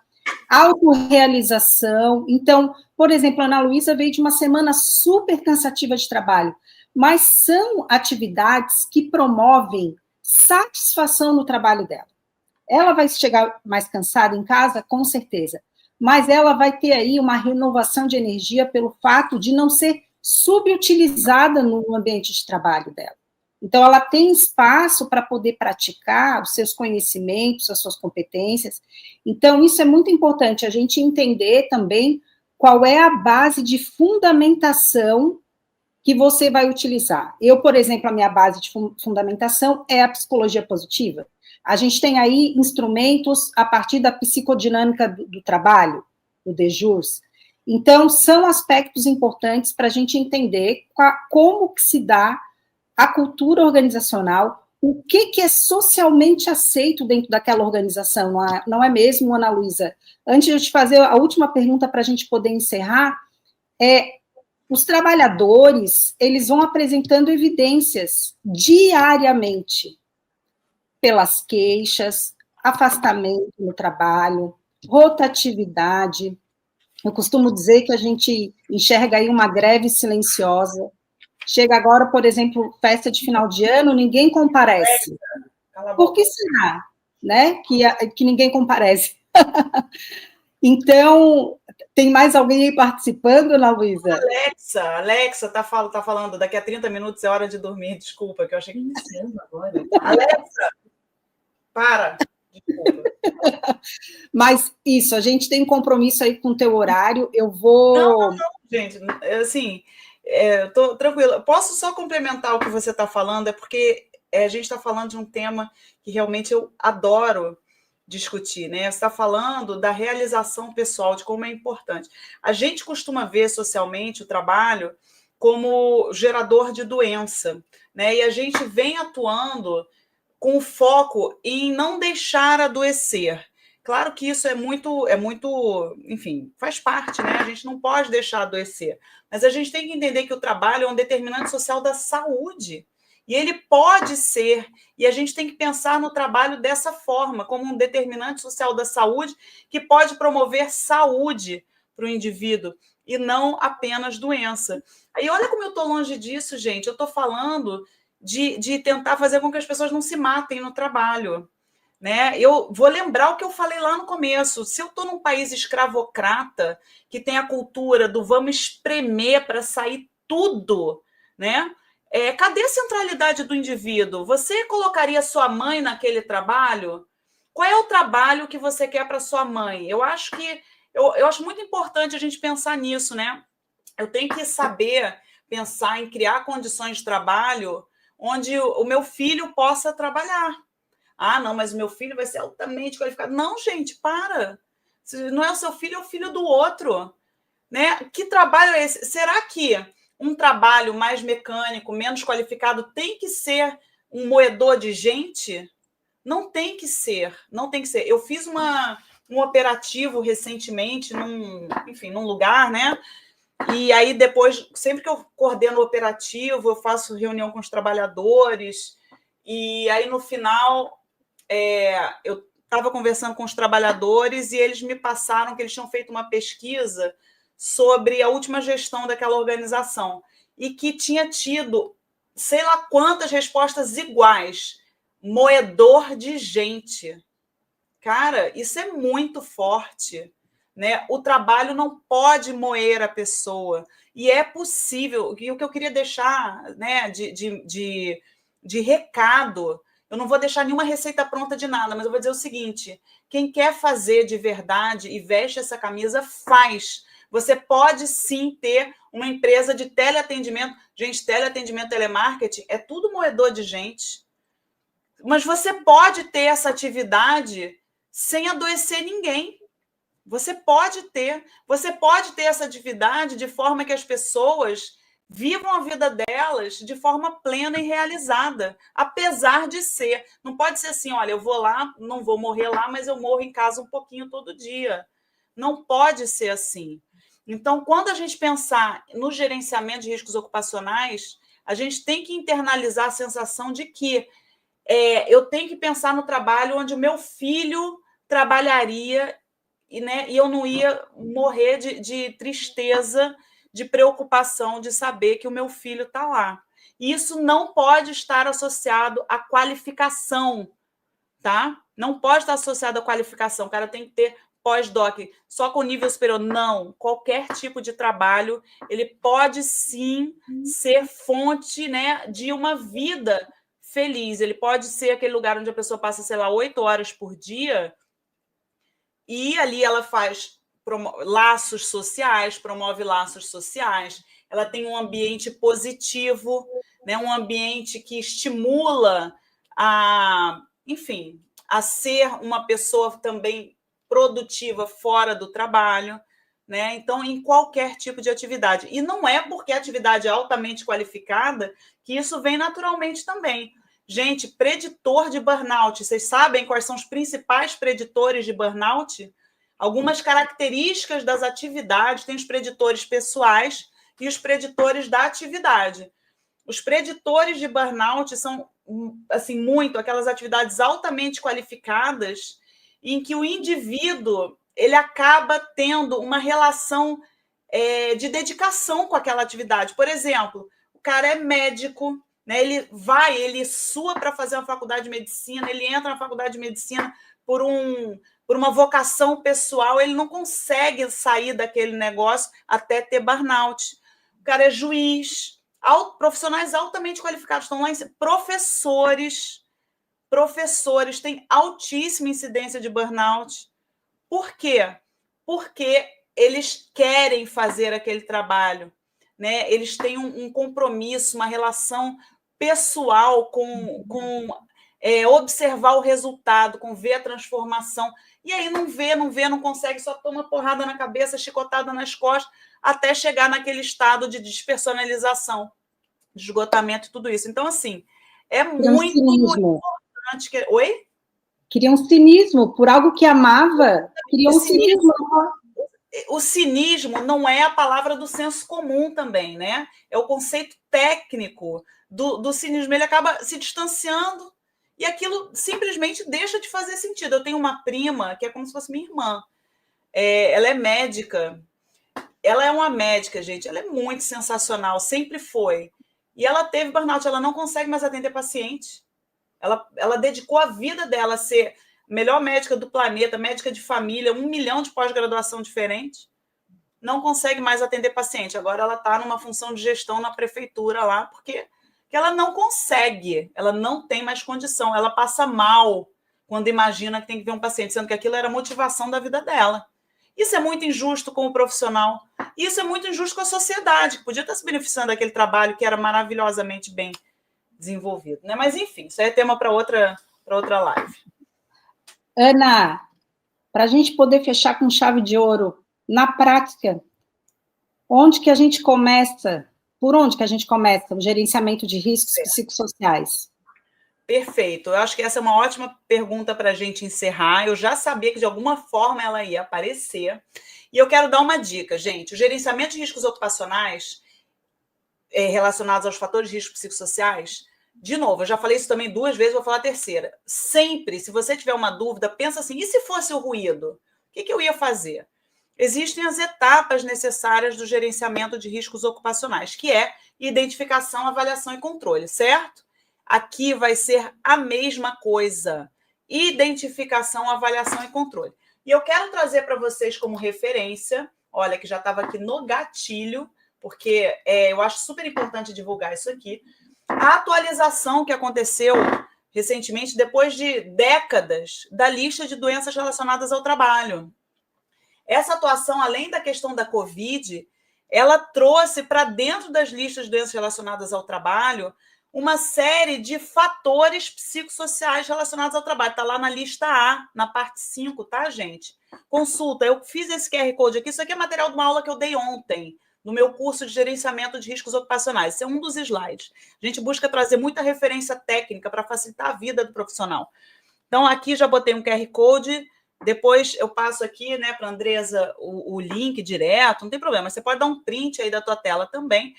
autorrealização. Então, por exemplo, a Ana Luísa veio de uma semana super cansativa de trabalho, mas são atividades que promovem satisfação no trabalho dela. Ela vai chegar mais cansada em casa, com certeza, mas ela vai ter aí uma renovação de energia pelo fato de não ser subutilizada no ambiente de trabalho dela. Então, ela tem espaço para poder praticar os seus conhecimentos, as suas competências. Então, isso é muito importante, a gente entender também qual é a base de fundamentação que você vai utilizar. Eu, por exemplo, a minha base de fundamentação é a psicologia positiva. A gente tem aí instrumentos a partir da psicodinâmica do trabalho, do DEJURS. Então, são aspectos importantes para a gente entender como que se dá a cultura organizacional, o que é socialmente aceito dentro daquela organização, não é mesmo, Ana Luísa? Antes de eu te fazer a última pergunta para a gente poder encerrar, os trabalhadores, eles vão apresentando evidências diariamente, pelas queixas, afastamento no trabalho, rotatividade. Eu costumo dizer que a gente enxerga aí uma greve silenciosa. Chega agora, por exemplo, festa de final de ano, ninguém comparece. Por que será, né, que ninguém comparece? Então, Tem mais alguém aí participando, Ana Luísa? Alexa tá falando, daqui a 30 minutos é hora de dormir, desculpa, que eu achei que iniciando agora. Alexa, para, desculpa. Mas isso, a gente tem compromisso aí com o teu horário, eu vou... Não, gente, assim, eu tô tranquila. Posso só complementar o que você está falando, é porque a gente está falando de um tema que realmente eu adoro discutir, né? Você está falando da realização pessoal, de como é importante. A gente costuma ver socialmente o trabalho como gerador de doença, né? E a gente vem atuando com foco em não deixar adoecer. Claro que isso é muito, enfim, faz parte, né? A gente não pode deixar adoecer. Mas a gente tem que entender que o trabalho é um determinante social da saúde. E ele pode ser, e a gente tem que pensar no trabalho dessa forma, como um determinante social da saúde que pode promover saúde para o indivíduo e não apenas doença. Aí olha como eu estou longe disso, gente. Eu estou falando de tentar fazer com que as pessoas não se matem no trabalho. Né? Eu vou lembrar o que eu falei lá no começo. Se eu estou num país escravocrata, que tem a cultura do vamos espremer para sair tudo, né? Cadê a centralidade do indivíduo? Você colocaria sua mãe naquele trabalho? Qual é o trabalho que você quer para sua mãe? Eu acho que eu acho muito importante a gente pensar nisso, né? Eu tenho que saber pensar em criar condições de trabalho onde o meu filho possa trabalhar. Ah, não, mas o meu filho vai ser altamente qualificado. Não, gente, para. Se não é o seu filho, é o filho do outro. Né? Que trabalho é esse? Será que um trabalho mais mecânico, menos qualificado, tem que ser um moedor de gente? Não tem que ser, não tem que ser. Eu fiz um operativo recentemente, num lugar, né? E aí, depois, sempre que eu coordeno o operativo, eu faço reunião com os trabalhadores, e aí, no final, eu estava conversando com os trabalhadores e eles me passaram que eles tinham feito uma pesquisa sobre a última gestão daquela organização e que tinha tido sei lá quantas respostas iguais. Moedor de gente. Cara, isso é muito forte. Né? O trabalho não pode moer a pessoa. E é possível. E o que eu queria deixar, né, de recado, eu não vou deixar nenhuma receita pronta de nada, mas eu vou dizer o seguinte: quem quer fazer de verdade e veste essa camisa, faz. Você pode sim ter uma empresa de teleatendimento. Gente, teleatendimento, telemarketing, é tudo moedor de gente. Mas você pode ter essa atividade sem adoecer ninguém. Você pode ter essa atividade de forma que as pessoas vivam a vida delas de forma plena e realizada, apesar de ser. Não pode ser assim, olha, eu vou lá, não vou morrer lá, mas eu morro em casa um pouquinho todo dia. Não pode ser assim. Então, quando a gente pensar no gerenciamento de riscos ocupacionais, a gente tem que internalizar a sensação de que eu tenho que pensar no trabalho onde o meu filho trabalharia e eu não ia morrer de tristeza, de preocupação de saber que o meu filho está lá. E isso não pode estar associado à qualificação, tá? Não pode estar associado à qualificação. O cara tem que ter pós-doc, só com nível superior. Não, qualquer tipo de trabalho, ele pode sim ser fonte, né, de uma vida feliz. Ele pode ser aquele lugar onde a pessoa passa, sei lá, 8 horas por dia e ali ela laços sociais, promove laços sociais, ela tem um ambiente positivo, né? Um ambiente que estimula enfim, a ser uma pessoa também produtiva fora do trabalho, né? Então, em qualquer tipo de atividade. E não é porque a atividade é altamente qualificada que isso vem naturalmente também. Gente, preditor de burnout. Vocês sabem quais são os principais preditores de burnout? Algumas características das atividades, tem os preditores pessoais e os preditores da atividade. Os preditores de burnout são, assim, muito aquelas atividades altamente qualificadas em que o indivíduo ele acaba tendo uma relação de dedicação com aquela atividade. Por exemplo, o cara é médico, né? Ele sua para fazer uma faculdade de medicina, ele entra na faculdade de medicina por por uma vocação pessoal, ele não consegue sair daquele negócio até ter burnout. O cara é juiz, profissionais altamente qualificados estão lá em cima, professores têm altíssima incidência de burnout. Por quê? Porque eles querem fazer aquele trabalho, né? Eles têm um compromisso, uma relação pessoal com observar o resultado, com ver a transformação. E aí não vê, não consegue, só toma porrada na cabeça, chicotada nas costas, até chegar naquele estado de despersonalização, de esgotamento e tudo isso. Então, assim, é muito importante que... Oi? Queria um cinismo por algo que amava. Queria um cinismo. O cinismo não é a palavra do senso comum também, né? É o conceito técnico do cinismo. Ele acaba se distanciando e aquilo simplesmente deixa de fazer sentido. Eu tenho uma prima que é como se fosse minha irmã. Ela é médica. Ela é uma médica, gente. Ela é muito sensacional, sempre foi. E ela teve burnout, ela não consegue mais atender paciente. Ela dedicou a vida dela a ser melhor médica do planeta, médica de família, 1 milhão de pós-graduação diferentes. Não consegue mais atender paciente. Agora ela está numa função de gestão na prefeitura lá, porque ela não consegue, ela não tem mais condição. Ela passa mal quando imagina que tem que ver um paciente, sendo que aquilo era a motivação da vida dela. Isso é muito injusto com o profissional. Isso é muito injusto com a sociedade, que podia estar se beneficiando daquele trabalho que era maravilhosamente bem desenvolvido, né? Mas, enfim, isso aí é tema para outra live. Ana, para a gente poder fechar com chave de ouro, na prática, onde que a gente começa? Por onde que a gente começa o gerenciamento de riscos psicossociais? Perfeito. Eu acho que essa é uma ótima pergunta para a gente encerrar. Eu já sabia que, de alguma forma, ela ia aparecer. E eu quero dar uma dica, gente. O gerenciamento de riscos ocupacionais relacionados aos fatores de risco psicossociais, de novo, eu já falei isso também 2 vezes, vou falar a terceira. Sempre, se você tiver uma dúvida, pensa assim, e se fosse o ruído? O que eu ia fazer? Existem as etapas necessárias do gerenciamento de riscos ocupacionais, que é identificação, avaliação e controle, certo? Aqui vai ser a mesma coisa. Identificação, avaliação e controle. E eu quero trazer para vocês como referência, olha, que já estava aqui no gatilho, porque eu acho super importante divulgar isso aqui, a atualização que aconteceu recentemente, depois de décadas, da lista de doenças relacionadas ao trabalho. Essa atuação, além da questão da Covid, ela trouxe para dentro das listas de doenças relacionadas ao trabalho uma série de fatores psicossociais relacionados ao trabalho. Está lá na lista A, na parte 5, tá, gente? Consulta, eu fiz esse QR Code aqui, isso aqui é material de uma aula que eu dei ontem, no meu curso de gerenciamento de riscos ocupacionais. Esse é um dos slides. A gente busca trazer muita referência técnica para facilitar a vida do profissional. Então, aqui já botei um QR Code, depois eu passo aqui, né, para a Andresa o link direto, não tem problema, você pode dar um print aí da tua tela também.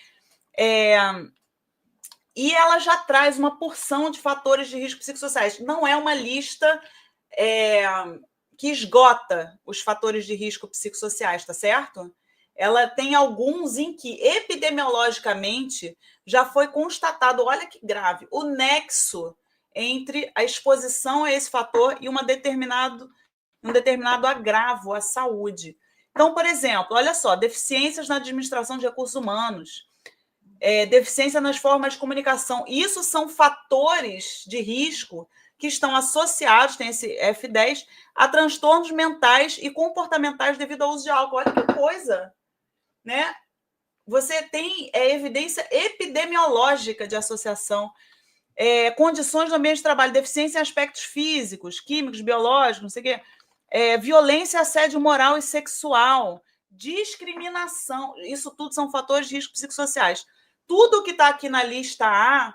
E ela já traz uma porção de fatores de risco psicossociais. Não é uma lista que esgota os fatores de risco psicossociais, tá certo? Ela tem alguns em que, epidemiologicamente, já foi constatado, olha que grave, o nexo entre a exposição a esse fator e um determinado agravo à saúde. Então, por exemplo, olha só, deficiências na administração de recursos humanos, deficiência nas formas de comunicação. Isso são fatores de risco que estão associados, tem esse F10, a transtornos mentais e comportamentais devido ao uso de álcool. Olha que coisa, né? Você tem evidência epidemiológica de associação. Condições do ambiente de trabalho, deficiência em aspectos físicos, químicos, biológicos, não sei o quê, violência, assédio moral e sexual, discriminação, isso tudo são fatores de risco psicossociais. Tudo que está aqui na lista A,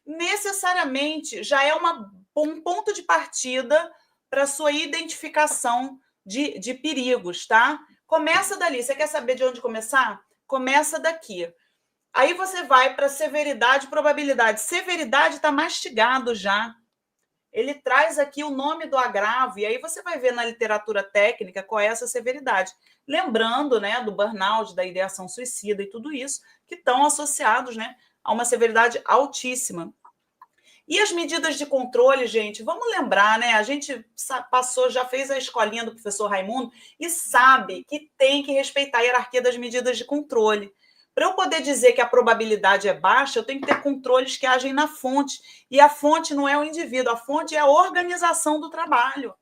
necessariamente, já é um ponto de partida para a sua identificação de perigos, tá? Começa dali. Você quer saber de onde começar? Começa daqui. Aí você vai para severidade e probabilidade. Severidade está mastigado já. Ele traz aqui o nome do agravo, e aí você vai ver na literatura técnica qual é essa severidade. Lembrando, né, do burnout, da ideação suicida e tudo isso, que estão associados, né, a uma severidade altíssima. E as medidas de controle, gente, vamos lembrar, né? A gente passou, já fez a escolinha do professor Raimundo e sabe que tem que respeitar a hierarquia das medidas de controle. Para eu poder dizer que a probabilidade é baixa, eu tenho que ter controles que agem na fonte. E a fonte não é o indivíduo, a fonte é a organização do trabalho,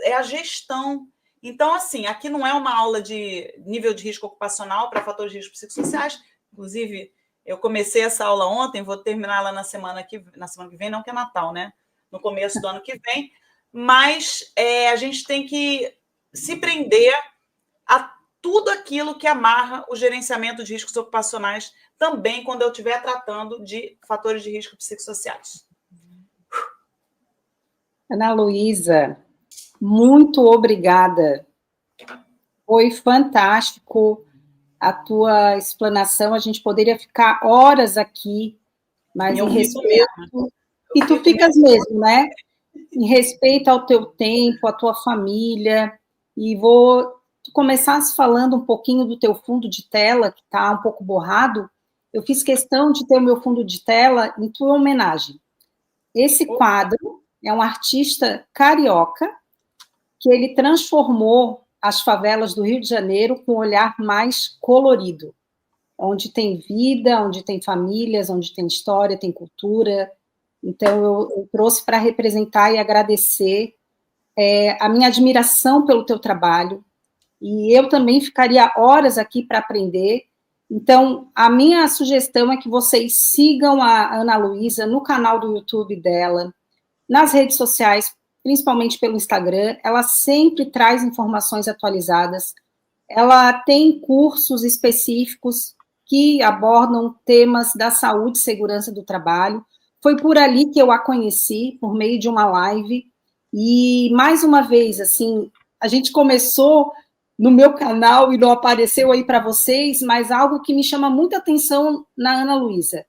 é a gestão. Então, assim, aqui não é uma aula de nível de risco ocupacional para fatores de risco psicossociais. Inclusive, eu comecei essa aula ontem, vou terminá-la na semana que vem, não que é Natal, né? No começo do ano que vem. Mas a gente tem que se prender a tudo aquilo que amarra o gerenciamento de riscos ocupacionais, também quando eu estiver tratando de fatores de risco psicossociais. Ana Luísa, muito obrigada. Foi fantástico a tua explanação. A gente poderia ficar horas aqui, mas em respeito... E tu ficas mesmo, né? Em respeito ao teu tempo, à tua família. E vou começar falando um pouquinho do teu fundo de tela, que está um pouco borrado. Eu fiz questão de ter o meu fundo de tela em tua homenagem. Esse quadro é um artista carioca que ele transformou as favelas do Rio de Janeiro com um olhar mais colorido, onde tem vida, onde tem famílias, onde tem história, tem cultura. Então, eu trouxe para representar e agradecer a minha admiração pelo teu trabalho, e eu também ficaria horas aqui para aprender. Então, a minha sugestão é que vocês sigam a Ana Luísa no canal do YouTube dela, nas redes sociais, principalmente pelo Instagram. Ela sempre traz informações atualizadas. Ela tem cursos específicos que abordam temas da saúde e segurança do trabalho. Foi por ali que eu a conheci, por meio de uma live. E, mais uma vez, assim, a gente começou no meu canal e não apareceu aí para vocês, mas algo que me chama muita atenção na Ana Luísa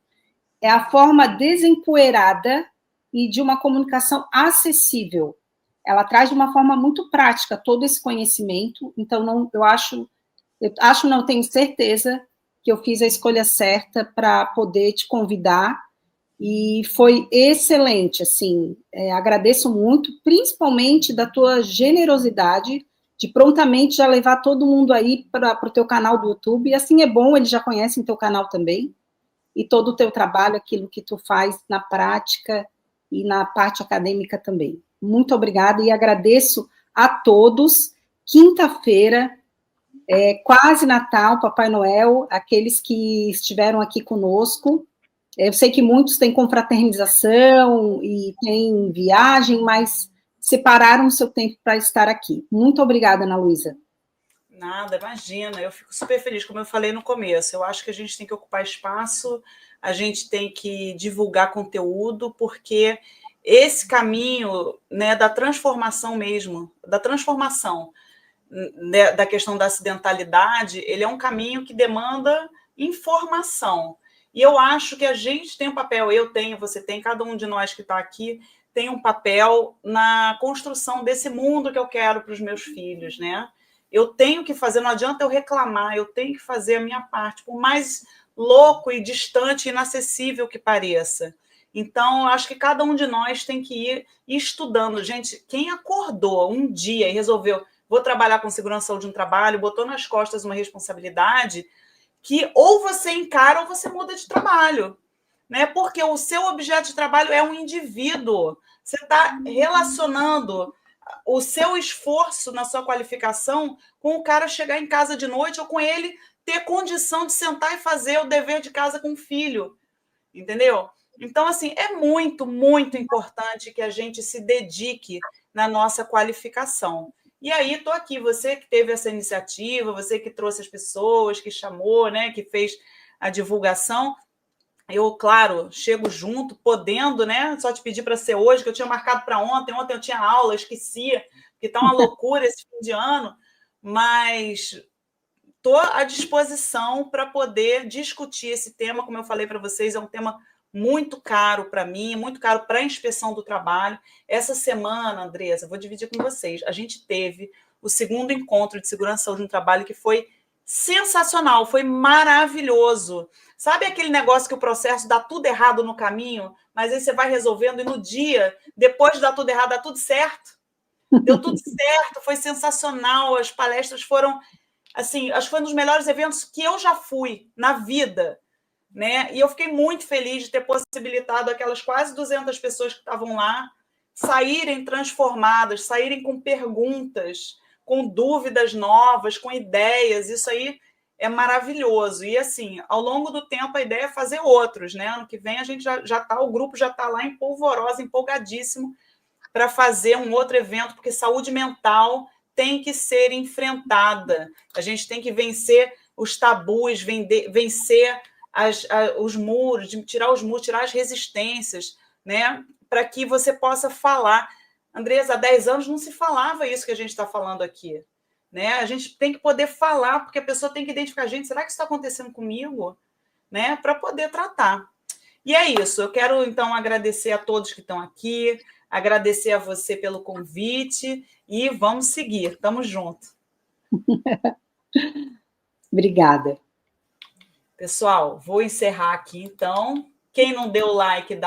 é a forma desempoeirada e de uma comunicação acessível. Ela traz de uma forma muito prática todo esse conhecimento, então não, tenho certeza que eu fiz a escolha certa para poder te convidar, e foi excelente, assim, agradeço muito, principalmente da tua generosidade, de prontamente já levar todo mundo aí para o teu canal do YouTube, e assim é bom, eles já conhecem teu canal também, e todo o teu trabalho, aquilo que tu faz na prática e na parte acadêmica também. Muito obrigada e agradeço a todos. Quinta-feira, quase Natal, Papai Noel, aqueles que estiveram aqui conosco. Eu sei que muitos têm confraternização e têm viagem, mas separaram o seu tempo para estar aqui. Muito obrigada, Ana Luísa. Nada, imagina, eu fico super feliz, como eu falei no começo, eu acho que a gente tem que ocupar espaço, a gente tem que divulgar conteúdo, porque esse caminho, né, da transformação mesmo, da transformação, né, da questão da acidentalidade, ele é um caminho que demanda informação, e eu acho que a gente tem um papel, eu tenho, você tem, cada um de nós que está aqui, tem um papel na construção desse mundo que eu quero para os meus filhos, né? Eu tenho que fazer, não adianta eu reclamar, eu tenho que fazer a minha parte, por mais louco e distante, inacessível que pareça. Então, eu acho que cada um de nós tem que ir estudando. Gente, quem acordou um dia e resolveu, vou trabalhar com segurança saúde no trabalho, botou nas costas uma responsabilidade que ou você encara ou você muda de trabalho, né? Porque o seu objeto de trabalho é um indivíduo. Você está relacionando o seu esforço na sua qualificação com o cara chegar em casa de noite ou com ele ter condição de sentar e fazer o dever de casa com o filho, entendeu? Então, assim, é muito, muito importante que a gente se dedique na nossa qualificação. E aí, estou aqui, você que teve essa iniciativa, você que trouxe as pessoas, que chamou, né, que fez a divulgação, eu, claro, chego junto, podendo, né? Só te pedir para ser hoje, que eu tinha marcado para ontem. Ontem eu tinha aula, esqueci, porque está uma loucura esse fim de ano, mas estou à disposição para poder discutir esse tema. Como eu falei para vocês, é um tema muito caro para mim, muito caro para a inspeção do trabalho. Essa semana, Andressa, vou dividir com vocês. A gente teve o segundo encontro de segurança e saúde no trabalho, que foi sensacional, foi maravilhoso. Sabe aquele negócio que o processo dá tudo errado no caminho, mas aí você vai resolvendo e no dia, depois de dar tudo errado, dá tudo certo? Deu tudo certo, foi sensacional, as palestras foram, assim, acho que foi um dos melhores eventos que eu já fui na vida, né? E eu fiquei muito feliz de ter possibilitado aquelas quase 200 pessoas que estavam lá saírem transformadas, saírem com perguntas, com dúvidas novas, com ideias. Isso aí é maravilhoso. E, assim, ao longo do tempo, a ideia é fazer outros, né? Ano que vem a gente já tá, o grupo já está lá em polvorosa, empolgadíssimo para fazer um outro evento, porque saúde mental tem que ser enfrentada. A gente tem que vencer os tabus, vencer os muros, tirar os muros, tirar as resistências, né? Para que você possa falar. Andresa, há 10 anos não se falava isso que a gente está falando aqui. Né? A gente tem que poder falar, porque a pessoa tem que identificar, gente, será que isso está acontecendo comigo? Né? Para poder tratar. E é isso, eu quero, então, agradecer a todos que estão aqui, agradecer a você pelo convite e vamos seguir, estamos juntos. Obrigada. Pessoal, vou encerrar aqui, então. Quem não deu like, dá